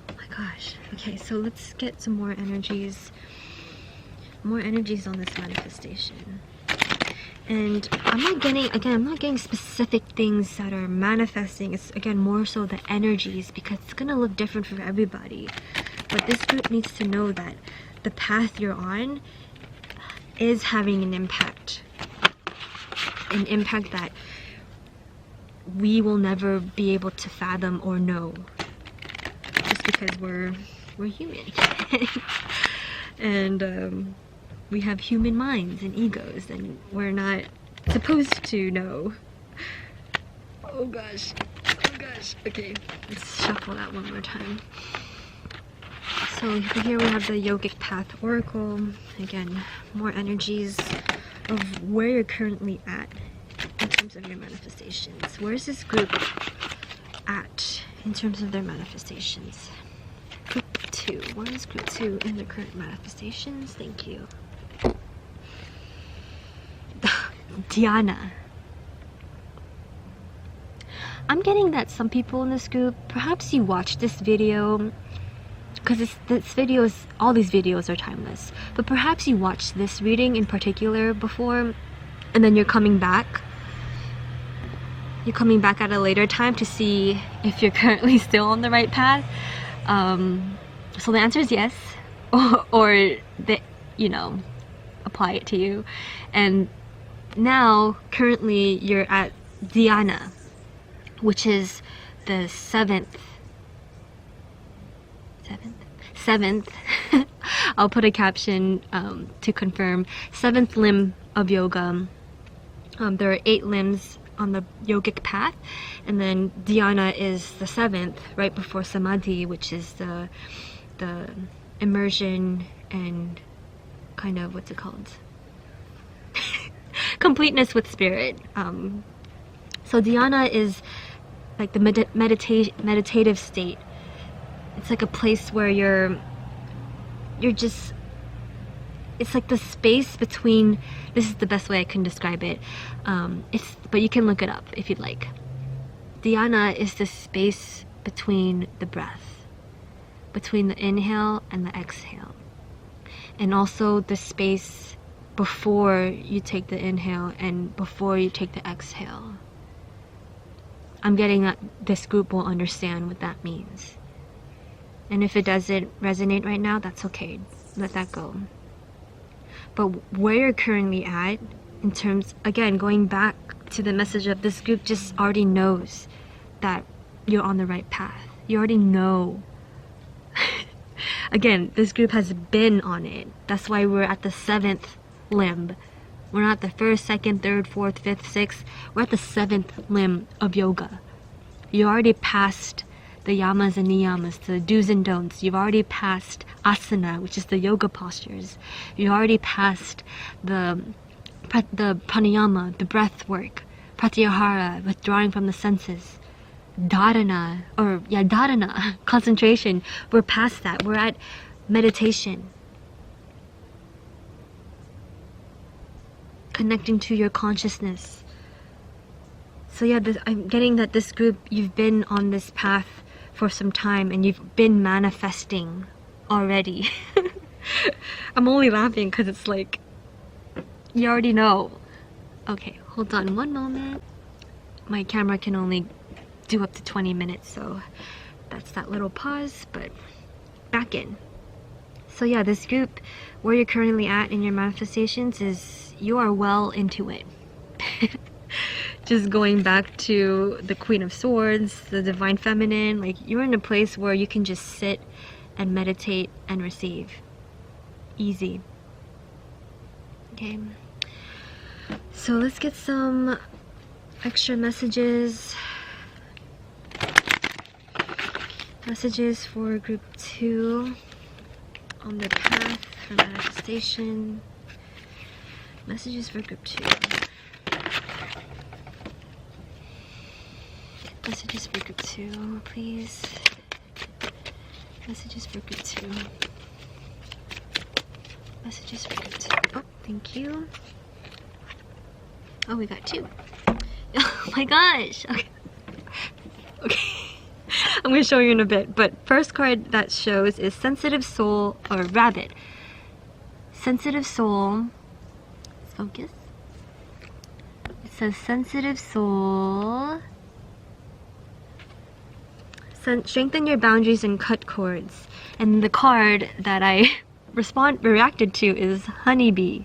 my gosh. Okay, so let's get some more energies. More energies on this manifestation. And I'm not getting specific things that are manifesting. It's again more so the energies, because it's gonna look different for everybody. But this group needs to know that the path you're on is having an impact that we will never be able to fathom or know, just because we're human. And we have human minds and egos, and we're not supposed to know. Oh gosh. Okay, let's shuffle that one more time. So here we have the Yogic Path Oracle. Again, more energies of where you're currently at in terms of your manifestations. Where is this group at in terms of their manifestations. Group 2. What is group 2 in their current manifestations? Thank you. Dhyana. I'm getting that some people in this group, perhaps you watched this video, because all these videos are timeless, but perhaps you watched this reading in particular before, and then you're coming back. You're coming back at a later time to see if you're currently still on the right path. So the answer is yes, or they, apply it to you. And now, currently, you're at Dhyana, which is the seventh. I'll put a caption to confirm. 7th limb of yoga. There are 8 limbs on the yogic path, and then dhyana is the 7th, right before samadhi, which is the immersion and kind of, what's it called? Completeness with spirit. So dhyana is like the meditative state. It's like a place where you're just, it's like the space between, this is the best way I can describe it, but you can look it up if you'd like. Dhyana is the space between the breath, between the inhale and the exhale, and also the space before you take the inhale and before you take the exhale. I'm getting that this group will understand what that means. And if it doesn't resonate right now, that's okay. Let that go. But where you're currently at, in terms, again, going back to the message of this group, just already knows that you're on the right path. You already know. Again, this group has been on it. That's why we're at the 7th limb. We're not the 1st, 2nd, 3rd, 4th, 5th, 6th. We're at the 7th limb of yoga. You already passed the yamas and niyamas, the do's and don'ts. You've already passed asana, which is the yoga postures. You already passed the pranayama, the breath work, pratyahara, withdrawing from the senses, dharana, concentration. We're past that. We're at meditation, connecting to your consciousness. So yeah, I'm getting that this group, you've been on this path for some time and you've been manifesting already. I'm only laughing because it's like, you already know. Okay, hold on one moment. My camera can only do up to 20 minutes, so that's that little pause, but back in. So yeah, this group, where you're currently at in your manifestations is, you are well into it. Just going back to the Queen of Swords, the Divine Feminine, like you're in a place where you can just sit and meditate and receive. Easy. Okay. So let's get some extra messages. Messages for group 2 on their path for manifestation. Messages for group 2. Messages for group 2, please. Messages for group 2. Messages for group 2. Oh, thank you. Oh, we got 2. Oh my gosh. Okay. Okay. I'm going to show you in a bit, but first card that shows is Sensitive Soul, or Rabbit. Sensitive Soul. Let's focus. It says Sensitive Soul. Strengthen your boundaries and cut cords. And the card that I reacted to is Honeybee.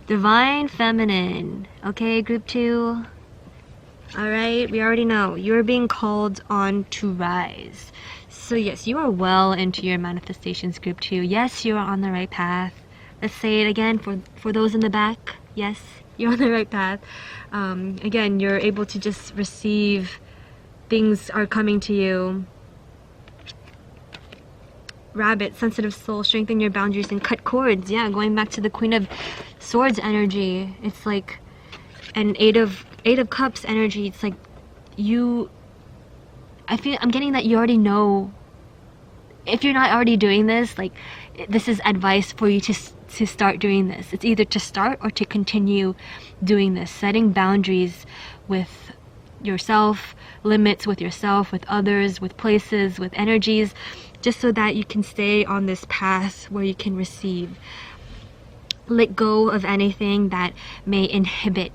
Divine Feminine. Okay, group 2. Alright, we already know. You're being called on to rise. So yes, you are well into your manifestations, group 2. Yes, you are on the right path. Let's say it again for those in the back. Yes, you're on the right path. Again, you're able to just receive. Things are coming to you. Rabbit, Sensitive Soul, strengthen your boundaries and cut cords. Yeah, going back to the Queen of Swords energy. It's like an Eight of Cups energy. It's like you I'm getting that you already know. If you're not already doing this, like, this is advice for you to start doing this. It's either to start or to continue doing this, setting boundaries with yourself, limits with yourself, with others, with places, with energies, just so that you can stay on this path where you can receive. Let go of anything that may inhibit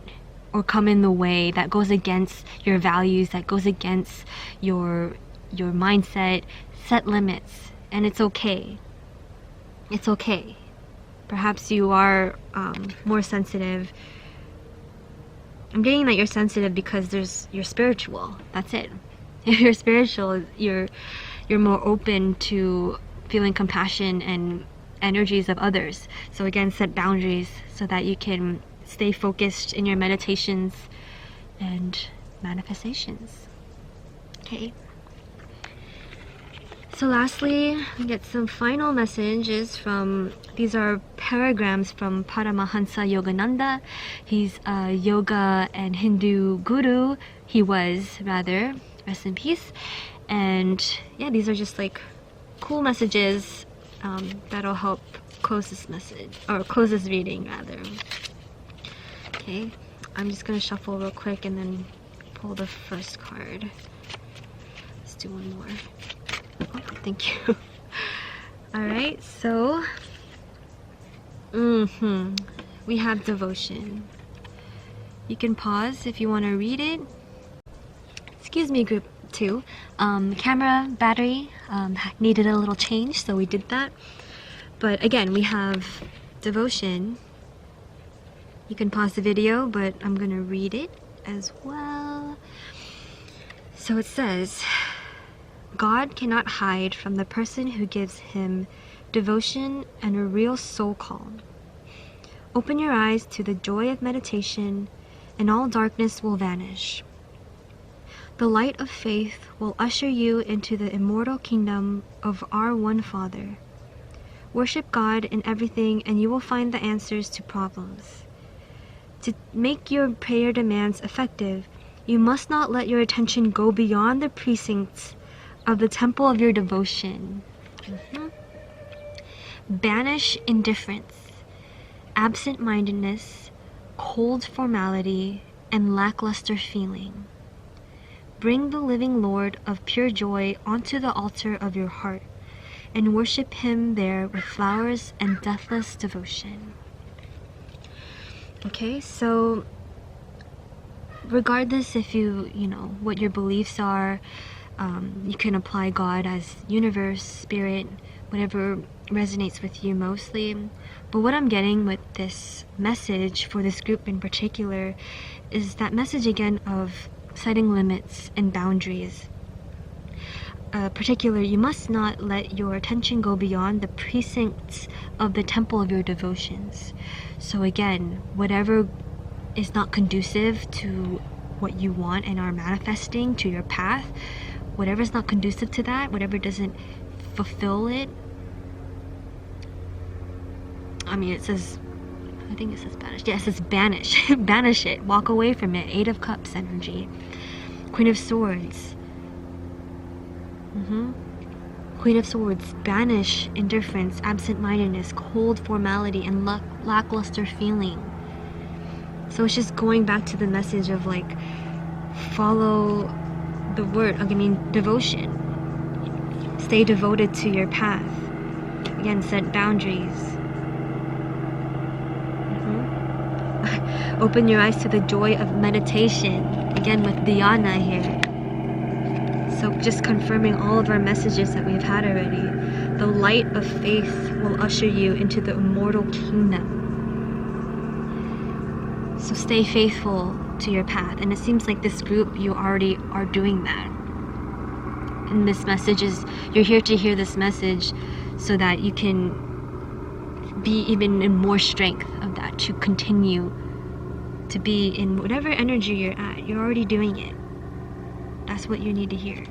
or come in the way, that goes against your values, that goes against your mindset. Set limits, and it's okay. It's okay. Perhaps you are more sensitive. I'm getting that you're sensitive because you're spiritual. That's it. If you're spiritual, you're more open to feeling compassion and energies of others. So again, set boundaries so that you can stay focused in your meditations and manifestations. Okay. So lastly, we get some final messages from, these are paragrams from Paramahansa Yogananda. He's a yoga and Hindu guru. He was, rather, rest in peace. And yeah, these are just like cool messages that'll help close this message, or close this reading rather. Okay, I'm just gonna shuffle real quick and then pull the first card. Let's do one more. Oh, thank you. Alright, so we have devotion. You can pause if you want to read it. Excuse me, group 2. Camera battery needed a little change, so we did that. But again, we have devotion. You can pause the video, but I'm gonna read it as well. So it says, God cannot hide from the person who gives him devotion and a real soul calm. Open your eyes to the joy of meditation, and all darkness will vanish. The light of faith will usher you into the immortal kingdom of our one Father. Worship God in everything, and you will find the answers to problems. To make your prayer demands effective, you must not let your attention go beyond the precincts of the temple of your devotion. Banish indifference, absent-mindedness, cold formality, and lackluster feeling. Bring the living Lord of pure joy onto the altar of your heart and worship him there with flowers and deathless devotion. Okay, so regardless if you know what your beliefs are, you can apply God as universe, spirit, whatever resonates with you mostly. But what I'm getting with this message for this group in particular is that message again of setting limits and boundaries. Particularly, you must not let your attention go beyond the precincts of the temple of your devotions. So again, whatever is not conducive to what you want and are manifesting, to your path, whatever is not conducive to that, whatever doesn't fulfill it. I mean, it says, I think it says banish. Yeah, it says banish. Banish it. Walk away from it. 8 of Cups energy. Queen of Swords. Queen of Swords. Banish indifference, absent-mindedness, cold formality, and lackluster feeling. So it's just going back to the message of like, follow the word, I mean devotion. Stay devoted to your path. Again, set boundaries. Open your eyes to the joy of meditation. Again, with dhyana here. So just confirming all of our messages that we've had already. The light of faith will usher you into the immortal kingdom. So stay faithful to your path. And it seems like this group, you already are doing that. And this message is, you're here to hear this message so that you can be even in more strength of that, to continue to be in whatever energy you're at. You're already doing it. That's what you need to hear.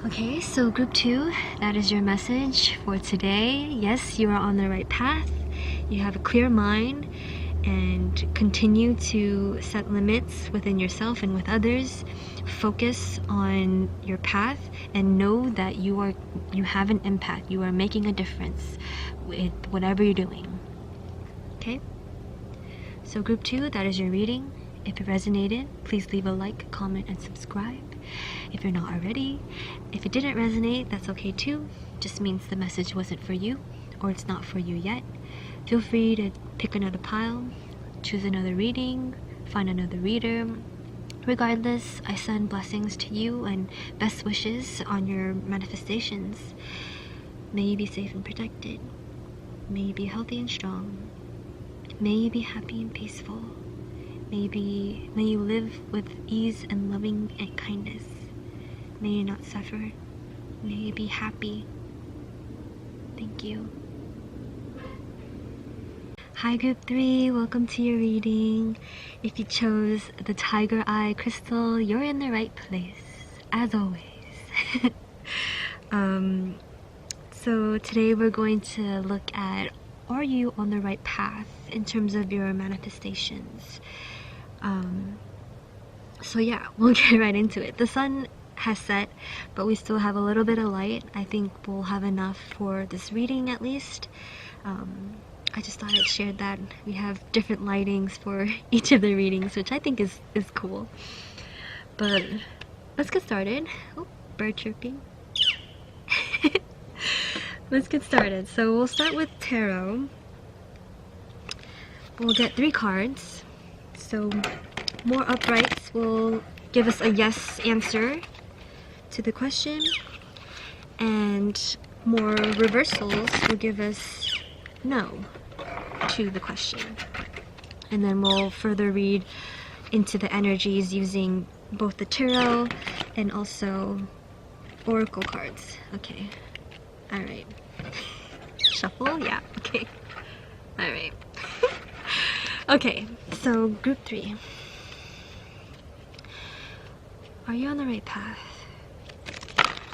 Okay, so group 2, that is your message for today. Yes, you are on the right path. You have a clear mind, and continue to set limits within yourself and with others. Focus on your path and know that you have an impact. You are making a difference with whatever you're doing. Okay? So group 2, that is your reading. If it resonated, please leave a like, comment, and subscribe. If you're not already, if it didn't resonate, that's okay too. Just means the message wasn't for you, or it's not for you yet. Feel free to pick another pile, choose another reading, find another reader. Regardless, I send blessings to you and best wishes on your manifestations. May you be safe and protected. May you be healthy and strong. May you be happy and peaceful. May you live with ease and loving and kindness. May you not suffer. May you be happy. Thank you. Hi group 3, welcome to your reading. If you chose the tiger eye crystal, you're in the right place, as always. So today we're going to look at, are you on the right path in terms of your manifestations? So yeah, we'll get right into it. The sun has set, but we still have a little bit of light. I think we'll have enough for this reading at least. I just thought I'd share that. We have different lightings for each of the readings, which I think is cool. But let's get started. Oh, bird chirping. Let's get started. So we'll start with tarot. We'll get 3 cards. So more uprights will give us a yes answer to the question, and more reversals will give us no to the question. And then we'll further read into the energies using both the tarot and also oracle cards. Okay. Alright. Shuffle? Yeah. Okay. Alright. Okay, so group 3. Are you on the right path?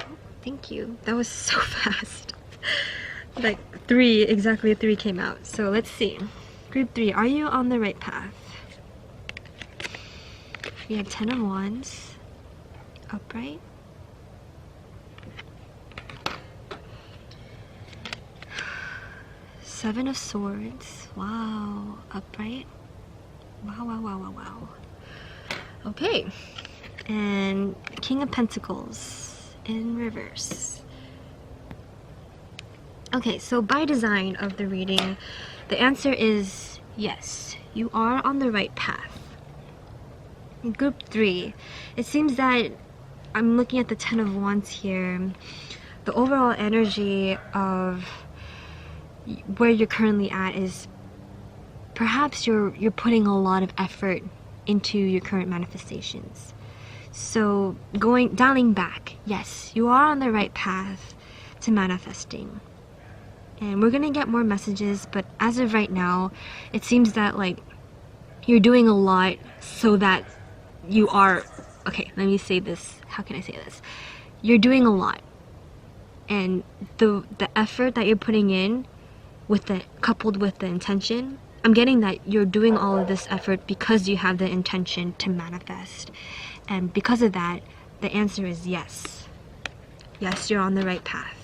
Oh, thank you. That was so fast. Like exactly 3 came out. So let's see. Group 3, are you on the right path? We have 10 of Wands, upright. Seven of Swords, wow, upright. Wow. Okay, and King of Pentacles in reverse. Okay, so by design of the reading, the answer is yes, you are on the right path. In group 3, it seems that I'm looking at the 10 of Wands here. The overall energy of where you're currently at is perhaps you're putting a lot of effort into your current manifestations. So dialing back, yes, you are on the right path to manifesting. And we're gonna get more messages, but as of right now, it seems that like you're doing a lot so that you are, okay, let me say this, how can I say this? You're doing a lot, and the effort that you're putting in coupled with the intention, I'm getting that you're doing all of this effort because you have the intention to manifest. And because of that, the answer is yes. Yes, you're on the right path.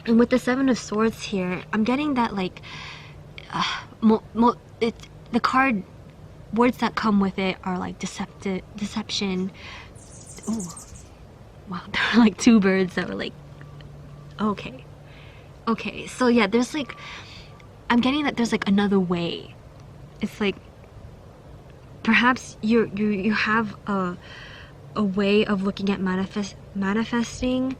And with the 7 of Swords here, I'm getting that like the card words that come with it are like deception. Ooh, wow, there are like 2 birds that were like, okay. So yeah, there's like, I'm getting that there's like another way. It's like perhaps you have a way of looking at manifesting.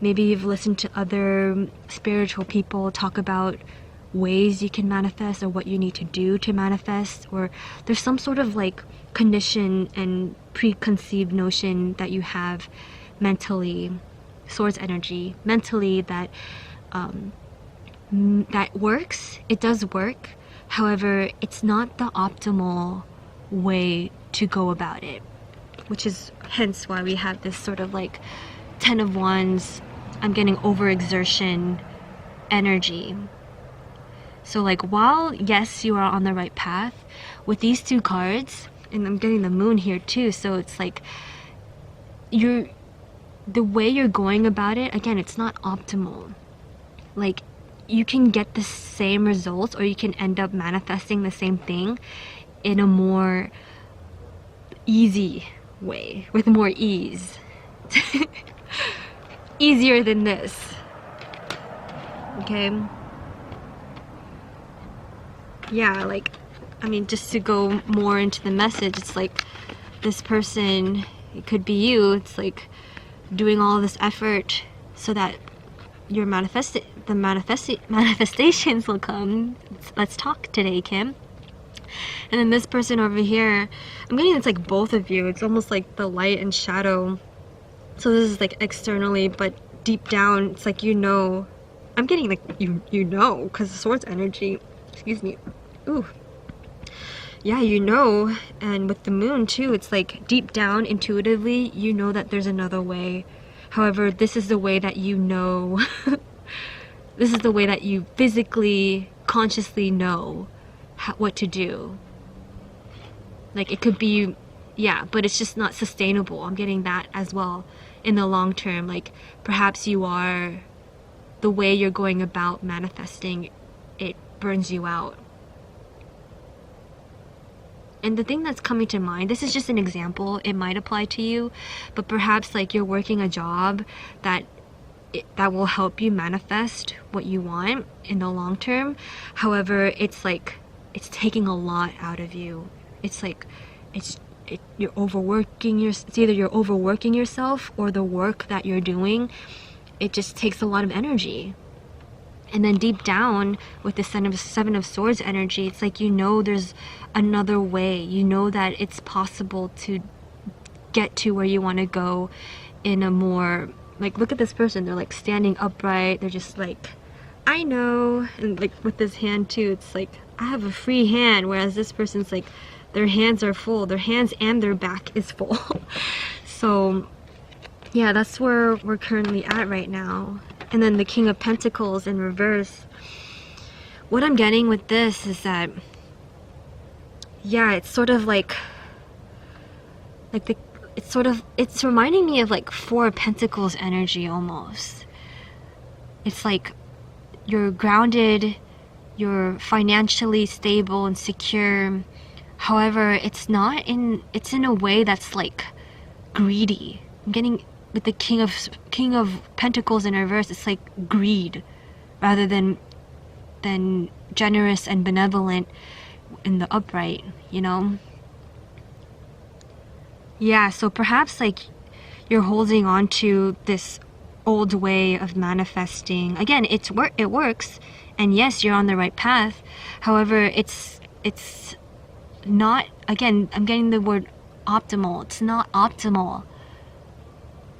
Maybe you've listened to other spiritual people talk about ways you can manifest or what you need to do to manifest, or there's some sort of like condition and preconceived notion that you have mentally, Swords energy, mentally, that that works. It does work. However, it's not the optimal way to go about it, which is hence why we have this sort of like 10 of Wands, I'm getting overexertion energy. So like, while yes, you are on the right path with these two cards, and I'm getting the moon here too, so it's like the way you're going about it, again, it's not optimal. Like, you can get the same results, or you can end up manifesting the same thing in a more easy way, with more ease. Easier than this. Okay? Yeah, like, I mean, just to go more into the message, it's like this person, it could be you, it's like doing all this effort so that your manifestations will come. Let's talk today, Kim. And then this person over here, I'm getting it's like both of you. It's almost like the light and shadow. So this is like externally, but deep down, it's like, you know, I'm getting like you know, because the Swords energy, excuse me, ooh, yeah, you know. And with the moon too, it's like deep down, intuitively, you know that there's another way. However, this is the way that you know. This is the way that you physically, consciously know what to do. Like, it could be, yeah, but it's just not sustainable. I'm getting that as well in the long term. Like, perhaps you are, the way you're going about manifesting, it burns you out. And the thing that's coming to mind, this is just an example, it might apply to you, but perhaps like you're working a job that will help you manifest what you want in the long term. However, it's like, it's taking a lot out of you. It's like, you're overworking it's either you're overworking yourself, or the work that you're doing, it just takes a lot of energy. And then deep down with the Seven of Swords energy, it's like, you know, there's another way. You know that it's possible to get to where you want to go in a more, like, look at this person. They're like standing upright. They're just like, I know. And like with this hand too, it's like, I have a free hand. Whereas this person's like, their hands are full. Their hands and their back is full. So yeah, that's where we're currently at right now. And then the King of Pentacles in reverse. What I'm getting with this is that, yeah, it's sort of like it's reminding me of like Four of Pentacles energy almost. It's like you're grounded, you're financially stable and secure. However, it's in a way that's like greedy. I'm getting with the King of Pentacles in reverse, it's like greed rather than generous and benevolent in the upright, you know? Yeah, so perhaps like you're holding on to this old way of manifesting. Again, it works, and yes, you're on the right path. However, it's not, again, I'm getting the word optimal. It's not optimal.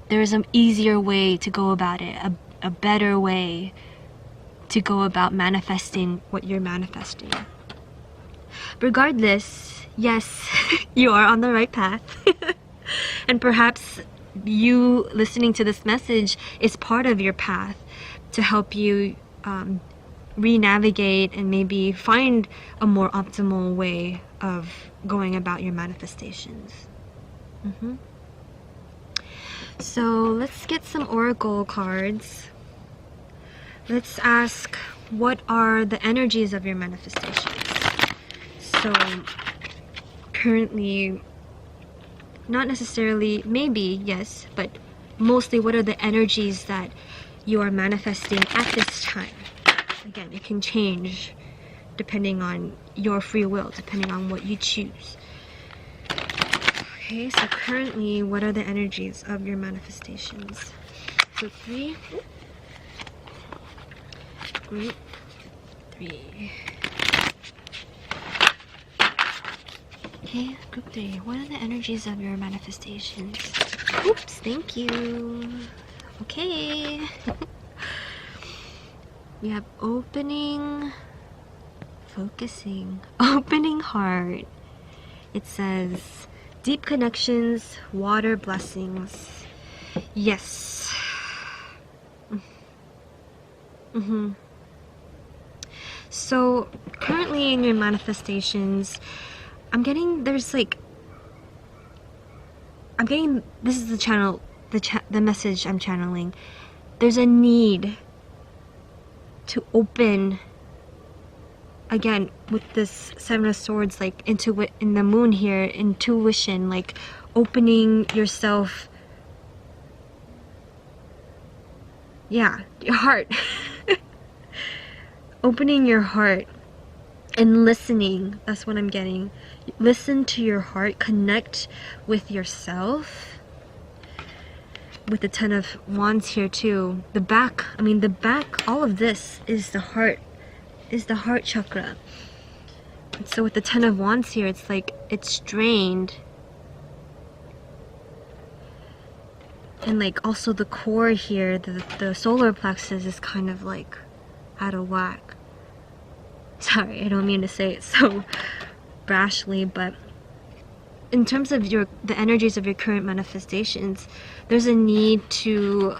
There's an easier way to go about it, a better way to go about manifesting what you're manifesting. Regardless, yes, you are on the right path. And perhaps you listening to this message is part of your path to help you re-navigate and maybe find a more optimal way of going about your manifestations. So let's get some oracle cards. Let's ask, what are the energies of your manifestations? So currently, not necessarily, maybe, yes, but mostly, what are the energies that you are manifesting at this time? Again, it can change depending on your free will, depending on what you choose. Okay, so currently, what are the energies of your manifestations? So three. Group 3. Okay, group 3. What are the energies of your manifestations? Oops, thank you. Okay. We have opening, focusing, opening heart. It says deep connections, water blessings. Yes. So currently in your manifestations, I'm getting this is the channel, the message I'm channeling. There's a need to open, again, with this Seven of Swords, like in the moon here, intuition, like opening yourself. Yeah, your heart. Opening your heart and listening. That's what I'm getting. Listen to your heart. Connect with yourself. With the Ten of Wands here too. The back, all of this is the heart chakra. And so with the Ten of Wands here, it's like it's strained. And like also the core here, the solar plexus is kind of like out of whack. Sorry, I don't mean to say it so brashly, but in terms of the energies of your current manifestations, there's a need to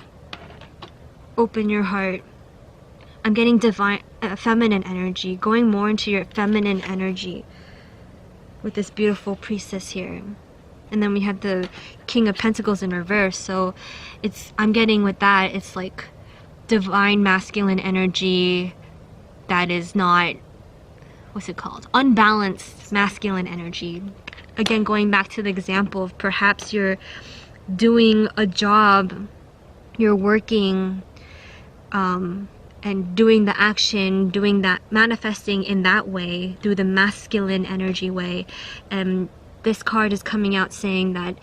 open your heart. I'm getting divine, feminine energy, going more into your feminine energy with this beautiful priestess here. And then we have the King of Pentacles in reverse, so I'm getting with that, it's like divine masculine energy that is not, what's it called? Unbalanced masculine energy. Again, going back to the example of perhaps you're doing a job, you're working, and doing the action, doing that, manifesting in that way, through the masculine energy way. And this card is coming out saying that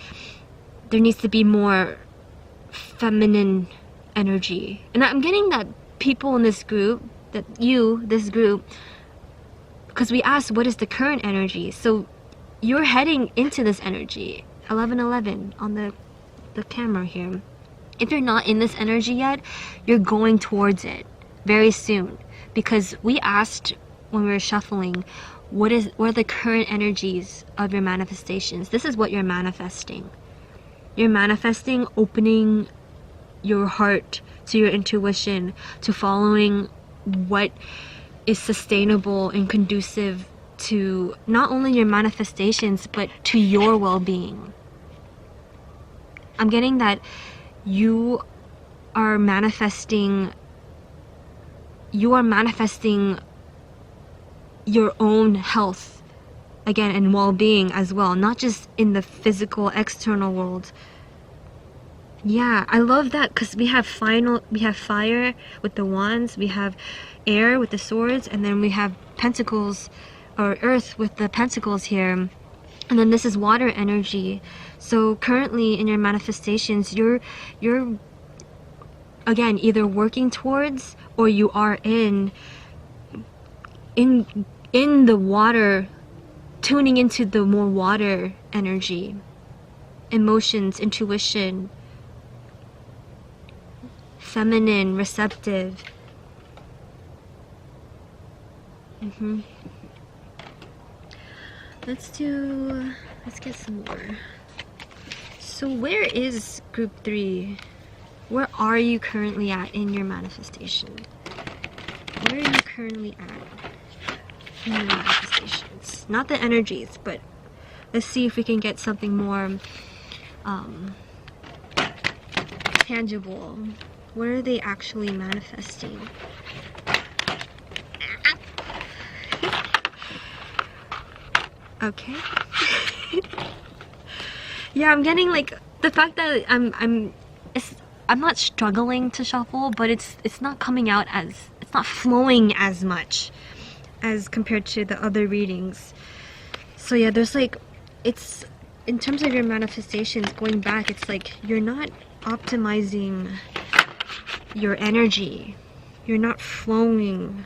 there needs to be more feminine energy. And I'm getting that people in this group, this group, because we asked what is the current energy, so you're heading into this energy. 1111 on the camera here. If you're not in this energy yet, you're going towards it very soon, because we asked when we were shuffling, what are the current energies of your manifestations. This is what you're manifesting. You're manifesting opening your heart to your intuition, to following what is sustainable and conducive to not only your manifestations but to your well-being. I'm getting that you are manifesting your own health, again, and well-being as well, not just in the physical external world. Yeah, I love that, because we have fire with the wands, we have air with the swords, and then we have pentacles, or earth with the pentacles here, and then this is water energy. So currently in your manifestations, you're again either working towards, or you are in the water, tuning into the more water energy, emotions, intuition, feminine, receptive. Let's get some more. So where is group 3? Where are you currently at in your manifestation? Where are you currently at in your manifestations? Not the energies, but let's see if we can get something more tangible. What are they actually manifesting? Okay. Yeah, I'm getting like the fact that I'm not struggling to shuffle, but it's not coming out as, it's not flowing as much as compared to the other readings. So yeah, there's like, it's in terms of your manifestations, going back, it's like you're not optimizing your energy, you're not flowing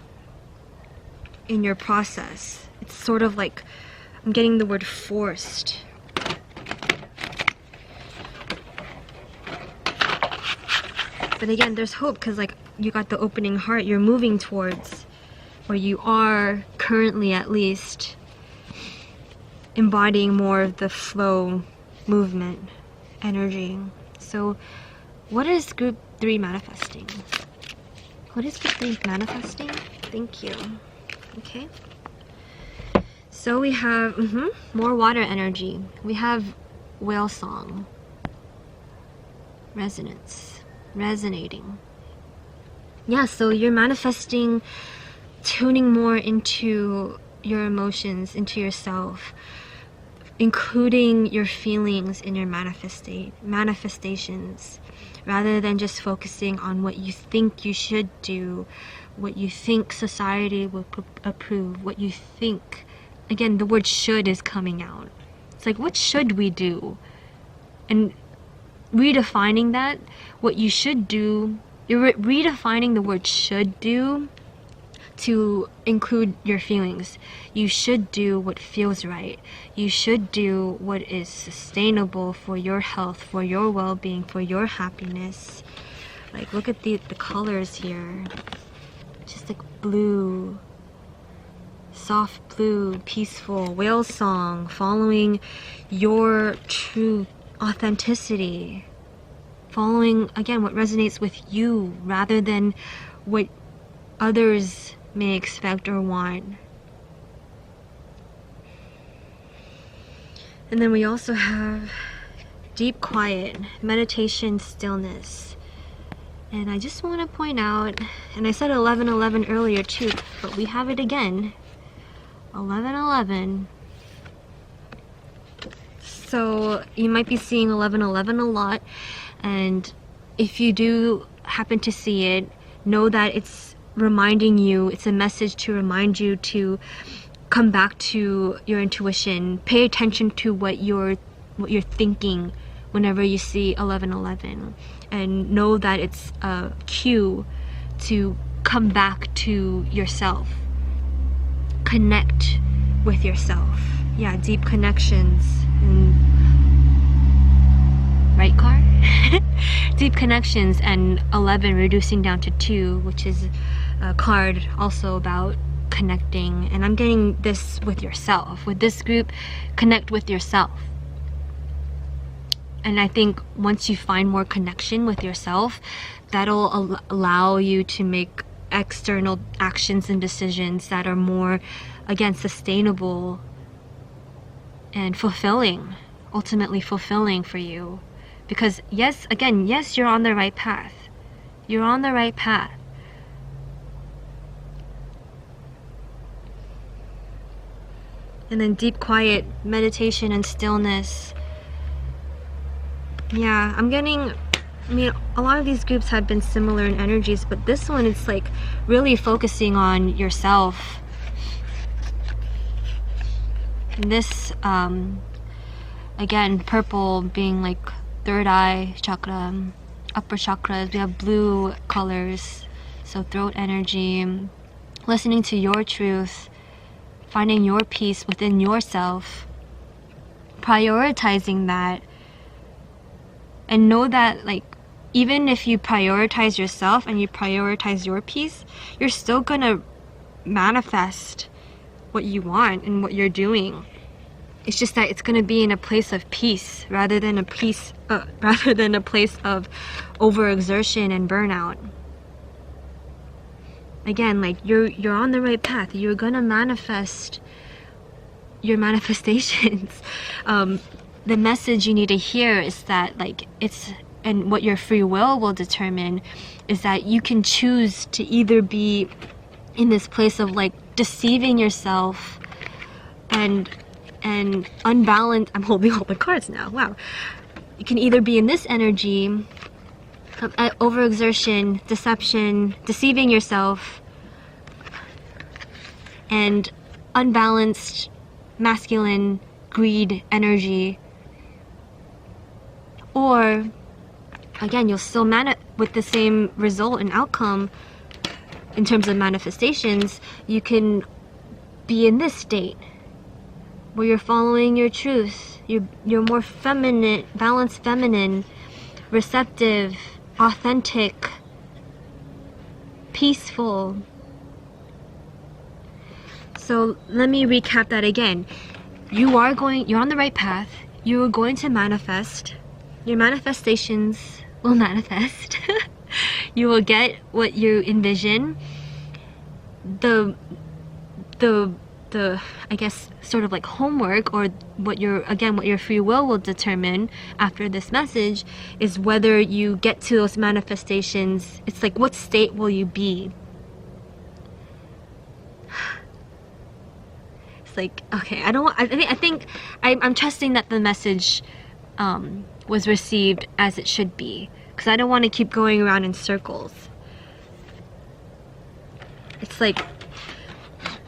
in your process. It's sort of like, I'm getting the word forced. But again, there's hope, because like you got the opening heart, you're moving towards, or you are currently at least embodying more of the flow, movement, energy. So what is group 3 manifesting? What is group 3 manifesting? Thank you. Okay. So we have more water energy. We have whale song. Resonance. Resonating. Yeah, so you're manifesting, tuning more into your emotions, into yourself, including your feelings in your manifestations, rather than just focusing on what you think you should do, what you think society will approve, what you think. Again, the word should is coming out. It's like, what should we do? And redefining that, what you should do, you're redefining the word should do to include your feelings. You should do what feels right. You should do what is sustainable for your health, for your well-being, for your happiness. Like, look at the colors here. Just like blue, soft blue, peaceful, whale song, following your true authenticity. Following, again, what resonates with you rather than what others may expect or want. And then we also have deep quiet, meditation, stillness. And I just want to point out, and I said 11:11 earlier too, but we have it again. 11:11. So you might be seeing 11:11 a lot, and if you do happen to see it, know that it's reminding you, it's a message to remind you to come back to your intuition. Pay attention to what you're thinking whenever you see 11:11, and know that it's a cue to come back to yourself. Connect with yourself. Yeah, deep connections. Right, car? Deep connections, and 11 reducing down to 2, which is a card also about connecting. And I'm getting this with yourself. With this group, connect with yourself. And I think once you find more connection with yourself, that'll allow you to make external actions and decisions that are more, again, sustainable and fulfilling, ultimately fulfilling for you. Because yes, again, yes, you're on the right path. You're on the right path. And then deep quiet, meditation and stillness. Yeah, I'm getting, I mean, a lot of these groups have been similar in energies, but this one, it's like really focusing on yourself. And this, again, purple being like third eye chakra, upper chakras. We have blue colors, so throat energy, listening to your truth, finding your peace within yourself, prioritizing that. And know that, like, even if you prioritize yourself and you prioritize your peace, you're still gonna manifest what you want and what you're doing. It's just that it's gonna be in a place of peace rather than a place of overexertion and burnout. Again, like, you're on the right path. You're gonna manifest your manifestations. The message you need to hear is that, like, it's, and what your free will determine is that you can choose to either be in this place of like deceiving yourself and unbalanced. I'm holding all the cards now. Wow. You can either be in this energy of overexertion, deception, deceiving yourself, and unbalanced masculine greed energy. Or again, you'll still with the same result and outcome in terms of manifestations. You can be in this state where you're following your truth. You're more feminine, balanced feminine, receptive, authentic, peaceful. So let me recap that again. You're on the right path. You are going to manifest. Your manifestations will manifest. You will get what you envision. The the I guess sort of like homework, or what your free will determine after this message, is whether you get to those manifestations. It's like, what state will you be? It's like, okay, I think I'm trusting that the message was received as it should be, because I don't want to keep going around in circles. It's like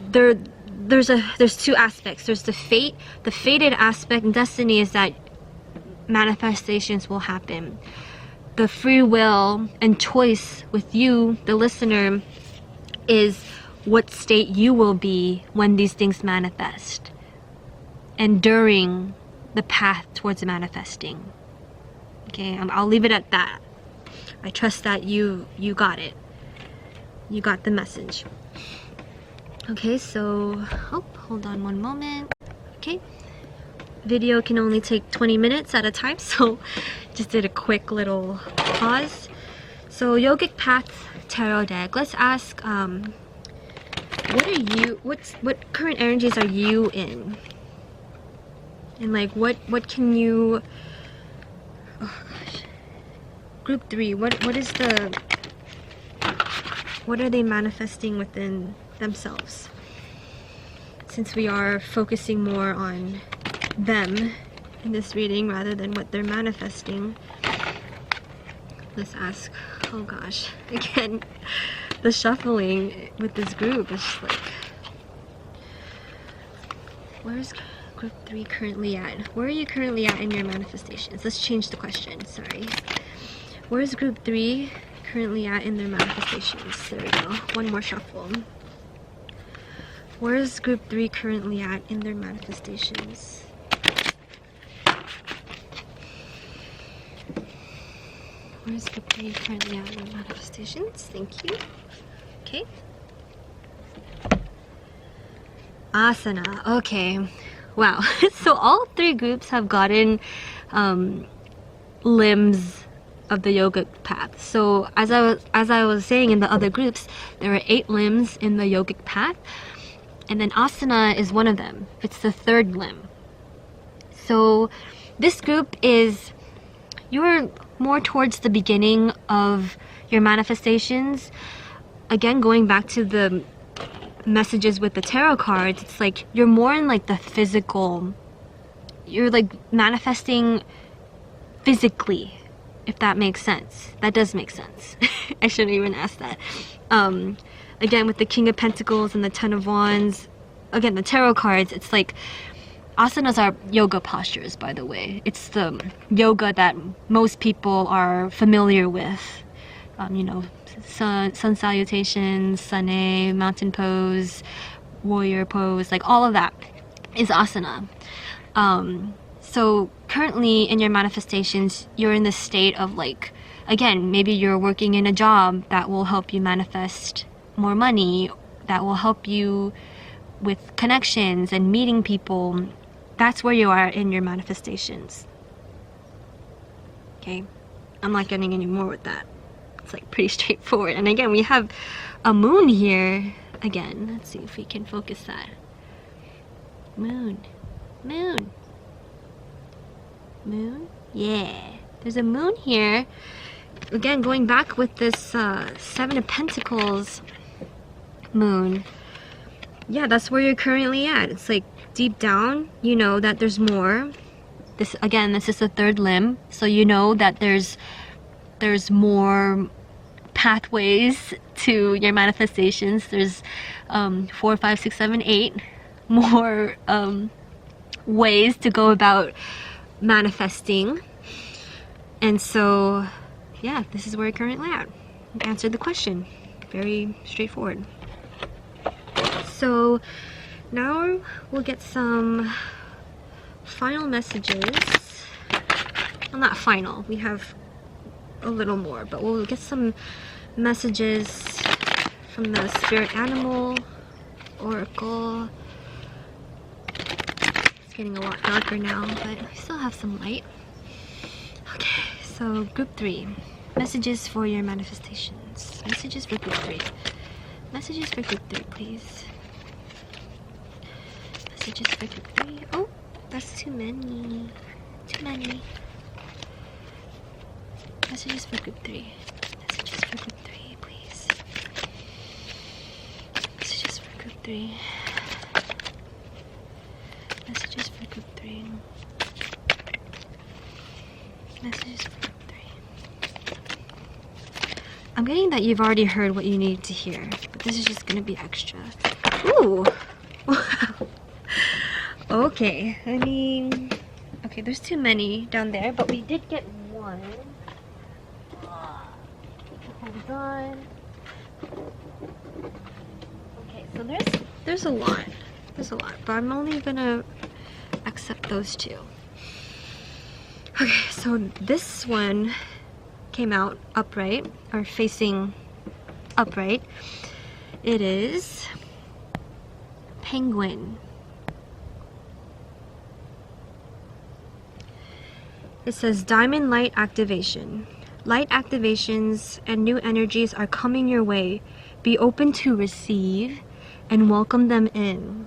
there's two aspects. There's the fated aspect, and destiny is that manifestations will happen. The free will and choice with you, the listener, is what state you will be when these things manifest, and during the path towards manifesting. Okay, I'll leave it at that. I trust that you got it. You got the message. Okay, so hold on one moment. Okay, video can only take 20 minutes at a time, so just did a quick little pause. So Yogic Path Tarot deck. Let's ask, what current energies are you in? And like, what can you, oh gosh, group 3, what are they manifesting within themselves? Since we are focusing more on them in this reading rather than what they're manifesting, let's ask, oh gosh, again, the shuffling with this group is just like, where's group 3 currently at? Where are you currently at in your manifestations? Let's change the question, sorry. Where is group 3 currently at in their manifestations? There we go, one more shuffle. Where is group 3 currently at in their manifestations? Where is group 3 currently at in their manifestations? Thank you. Okay. Asana. Okay. Wow. So all 3 groups have gotten limbs of the yogic path. So as I was saying, in the other groups, there are 8 limbs in the yogic path, and then asana is one of them. It's the 3rd limb. So this group is, you're more towards the beginning of your manifestations. Again, going back to the messages with the tarot cards, it's like you're more in like the physical, you're like manifesting physically, if that makes sense. That does make sense. I shouldn't even ask that. Again, with the King of Pentacles and the Ten of Wands, again, the tarot cards, it's like, asanas are yoga postures, by the way. It's the yoga that most people are familiar with. You know, sun salutations, sane, mountain pose, warrior pose, like all of that is asana. So currently in your manifestations, you're in this state of like, again, maybe you're working in a job that will help you manifest more money, that will help you with connections and meeting people. That's where you are in your manifestations. Okay, I'm not getting any more with that. It's like pretty straightforward. And again, we have a moon here. Again, let's see if we can focus that. Moon. Moon. Moon? Yeah. There's a moon here. Again, going back with this 7 of Pentacles moon. Yeah, that's where you're currently at. It's like deep down, you know that there's more. This, again, this is the 3rd limb. So you know that there's more pathways to your manifestations. There's 4, 5, 6, 7, 8 more ways to go about manifesting. And so yeah, this is where you're currently at. Answered the question. Very straightforward. So now we'll get some final messages. Well, not final, we have a little more, but we'll get some messages from the spirit animal oracle. It's getting a lot darker now, but we still have some light. Okay, so group 3, messages for your manifestations. Messages for group 3. Messages for group 3, please. Messages for group 3. Oh, that's too many. Too many. Messages for group 3. Messages for group 3, please. Messages for group 3. Messages for group 3. Messages for group 3. I'm getting that you've already heard what you need to hear, but this is just gonna be extra. Ooh! Wow. Okay, I mean... Okay, there's too many down there, but we did get one. Hold on. Okay, so there's a lot. There's a lot, but I'm only gonna accept those two. Okay, so this one came out upright, or facing upright. It is Penguin. It says Diamond Light Activation. Light activations and new energies are coming your way. Be open to receive and welcome them in.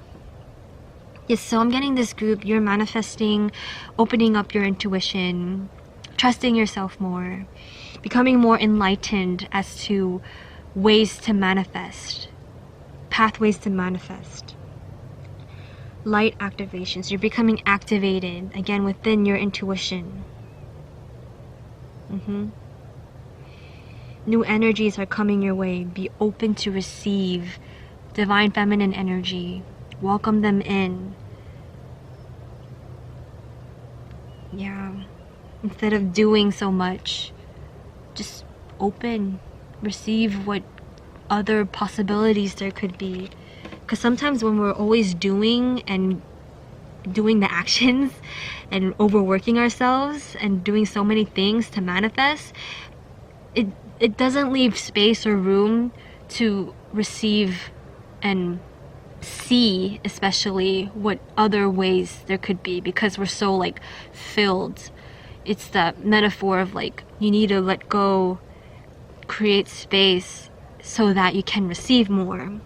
Yes, so I'm getting this group. You're manifesting, opening up your intuition, trusting yourself more, becoming more enlightened as to ways to manifest, pathways to manifest. Light activations. You're becoming activated, again, within your intuition. New energies are coming your way. Be open to receive divine feminine energy. Welcome them in. Yeah. Instead of doing so much, just open. Receive what other possibilities there could be. Because sometimes when we're always doing the actions and overworking ourselves and doing so many things to manifest, it doesn't leave space or room to receive and see, especially what other ways there could be, because we're so like filled. It's that metaphor of like you need to let go, create space so that you can receive more.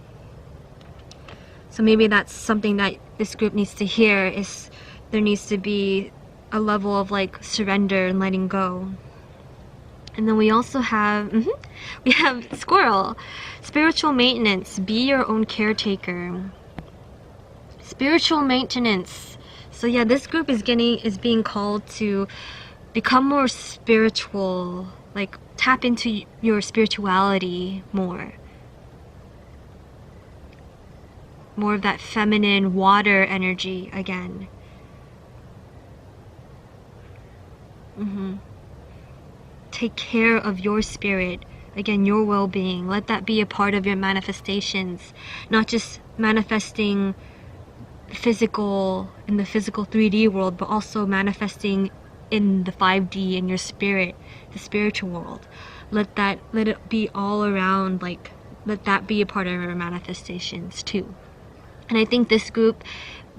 So maybe that's something that this group needs to hear, is there needs to be a level of like surrender and letting go. And then we also have we have Squirrel. Spiritual maintenance. Be your own caretaker. Spiritual maintenance. So yeah, this group is being called to become more spiritual, like tap into your spirituality more. More of that feminine water energy again. Take care of your spirit, again, your well-being. Let that be a part of your manifestations, not just manifesting physical in the physical 3D world, but also manifesting in the 5D, in your spirit, the spiritual world. Let it be all around, like let that be a part of your manifestations too. And I think this group,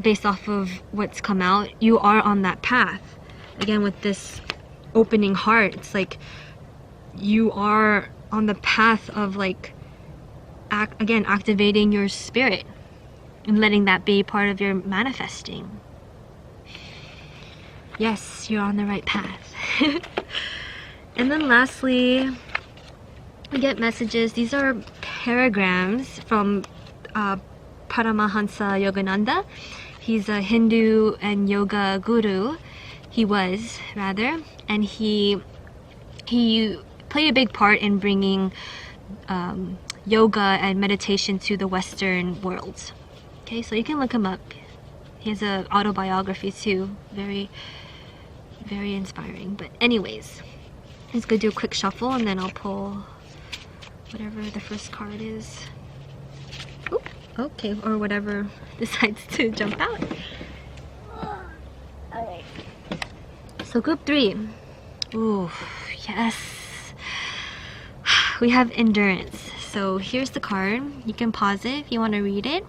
based off of what's come out, you are on that path. Again, with this opening heart, it's like you are on the path of like activating your spirit and letting that be part of your manifesting. Yes, you're on the right path. And then lastly, we get messages. These are paragrams from Paramahansa Yogananda. He's a Hindu and yoga guru. He was, rather, and he played a big part in bringing yoga and meditation to the Western world. Okay, so you can look him up. He has an autobiography too, very, very inspiring. But anyways, let's go do a quick shuffle, and then I'll pull whatever the first card is. Oop, okay, or whatever decides to jump out. Alright. So group 3. Ooh, yes. We have endurance. So here's the card. You can pause it if you want to read it,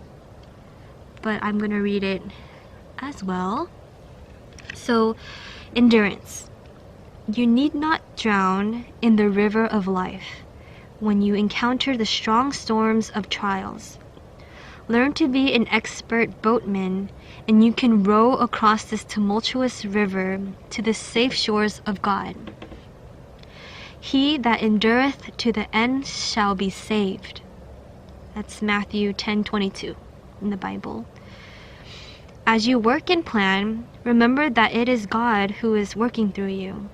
but I'm gonna read it as well. So, endurance. You need not drown in the river of life when you encounter the strong storms of trials. Learn to be an expert boatman, and you can row across this tumultuous river to the safe shores of God. He that endureth to the end shall be saved. That's Matthew 10:22 in the Bible. As you work and plan, remember that it is God who is working through you.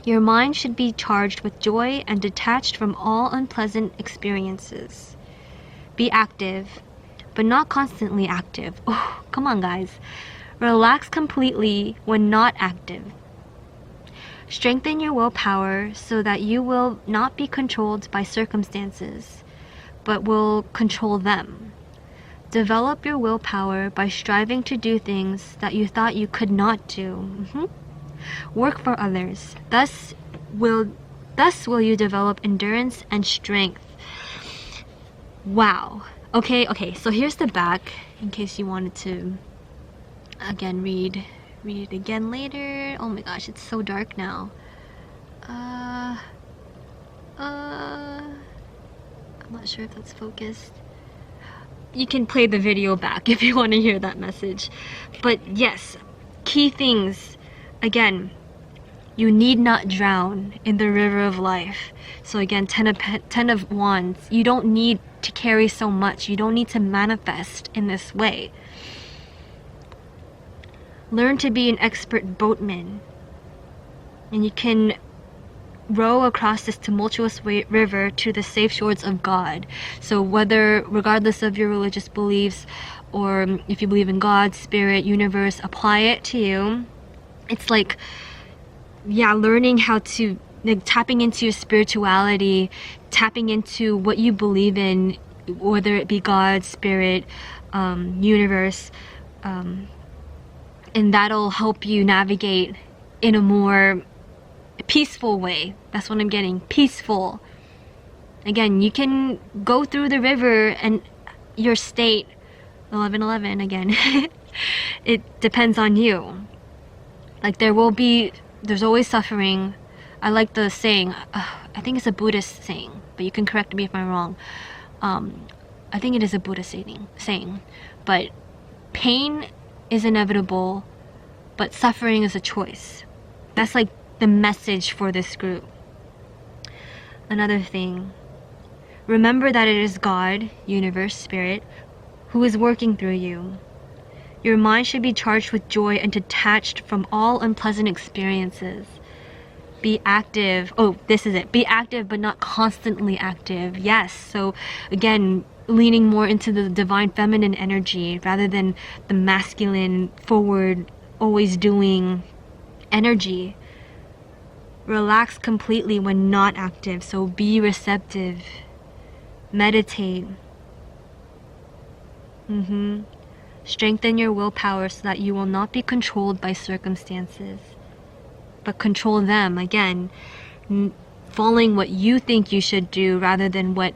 Your mind should be charged with joy and detached from all unpleasant experiences. Be active, but not constantly active. Oh, come on, guys. Relax completely when not active. Strengthen your willpower so that you will not be controlled by circumstances, but will control them. Develop your willpower by striving to do things that you thought you could not do. Work for others. Thus will you develop endurance and strength. Wow. Okay, so here's the back in case you wanted to again read it again later. Oh my gosh, it's so dark now. I'm not sure if that's focused. You can play the video back if you want to hear that message. But yes, key things. Again, you need not drown in the river of life. So again, 10 of Wands. You don't need to carry so much. You don't need to manifest in this way. Learn to be an expert boatman, and you can row across this tumultuous river to the safe shores of God. So regardless of your religious beliefs, or if you believe in God, spirit, universe, apply it to you. It's like, yeah, learning how to, like, tapping into your spirituality, tapping into what you believe in, whether it be God, spirit, universe, and that'll help you navigate in a more peaceful way. That's what I'm getting. Peaceful. Again, you can go through the river and your state, 11:11 again. It depends on you. Like, there's always suffering. I like the saying, I think it's a Buddhist saying, but you can correct me if I'm wrong. I think it is a Buddhist saying, but pain is inevitable, but suffering is a choice. That's like the message for this group. Another thing, remember that it is God, universe, spirit, who is working through you. Your mind should be charged with joy and detached from all unpleasant experiences. Be active. Oh, this is it. Be active, but not constantly active. Yes. So again, leaning more into the divine feminine energy rather than the masculine, forward, always doing energy. Relax completely when not active. So be receptive. Meditate. Strengthen your willpower so that you will not be controlled by circumstances, but control them. Again, following what you think you should do rather than what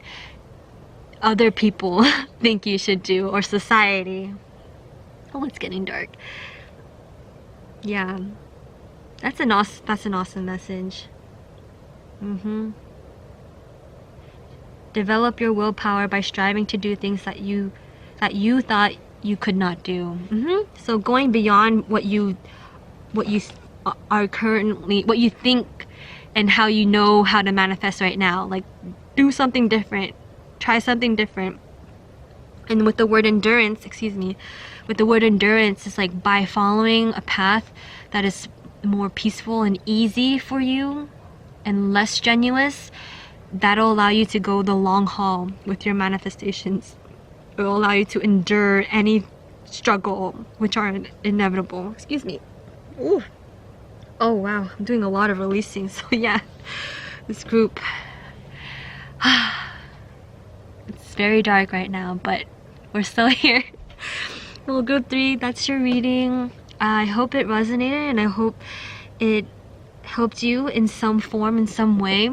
other people think you should do, or society. Oh, it's getting dark. Yeah, that's an awesome message. Develop your willpower by striving to do things that you thought you could not do. So going beyond what you are currently, what you think, and how you know how to manifest right now. Like, do something different, try something different. And with the word endurance, it's like by following a path that is more peaceful and easy for you and less strenuous, that'll allow you to go the long haul with your manifestations. It will allow you to endure any struggle, which are inevitable. Excuse me. Ooh. Oh wow, I'm doing a lot of releasing. So yeah, this group. It's very dark right now, but we're still here. Well, group 3, that's your reading. I hope it resonated, and I hope it helped you in some form, in some way.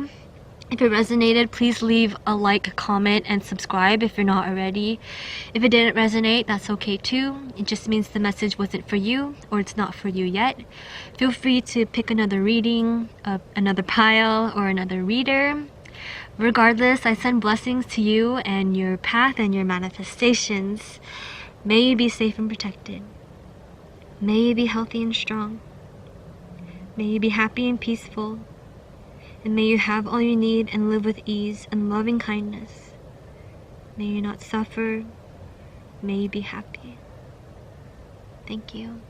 If it resonated, please leave a like, comment, and subscribe if you're not already. If it didn't resonate, that's okay too. It just means the message wasn't for you, or it's not for you yet. Feel free to pick another reading, another pile, or another reader. Regardless, I send blessings to you and your path and your manifestations. May you be safe and protected. May you be healthy and strong. May you be happy and peaceful. And may you have all you need and live with ease and loving kindness. May you not suffer. May you be happy. Thank you.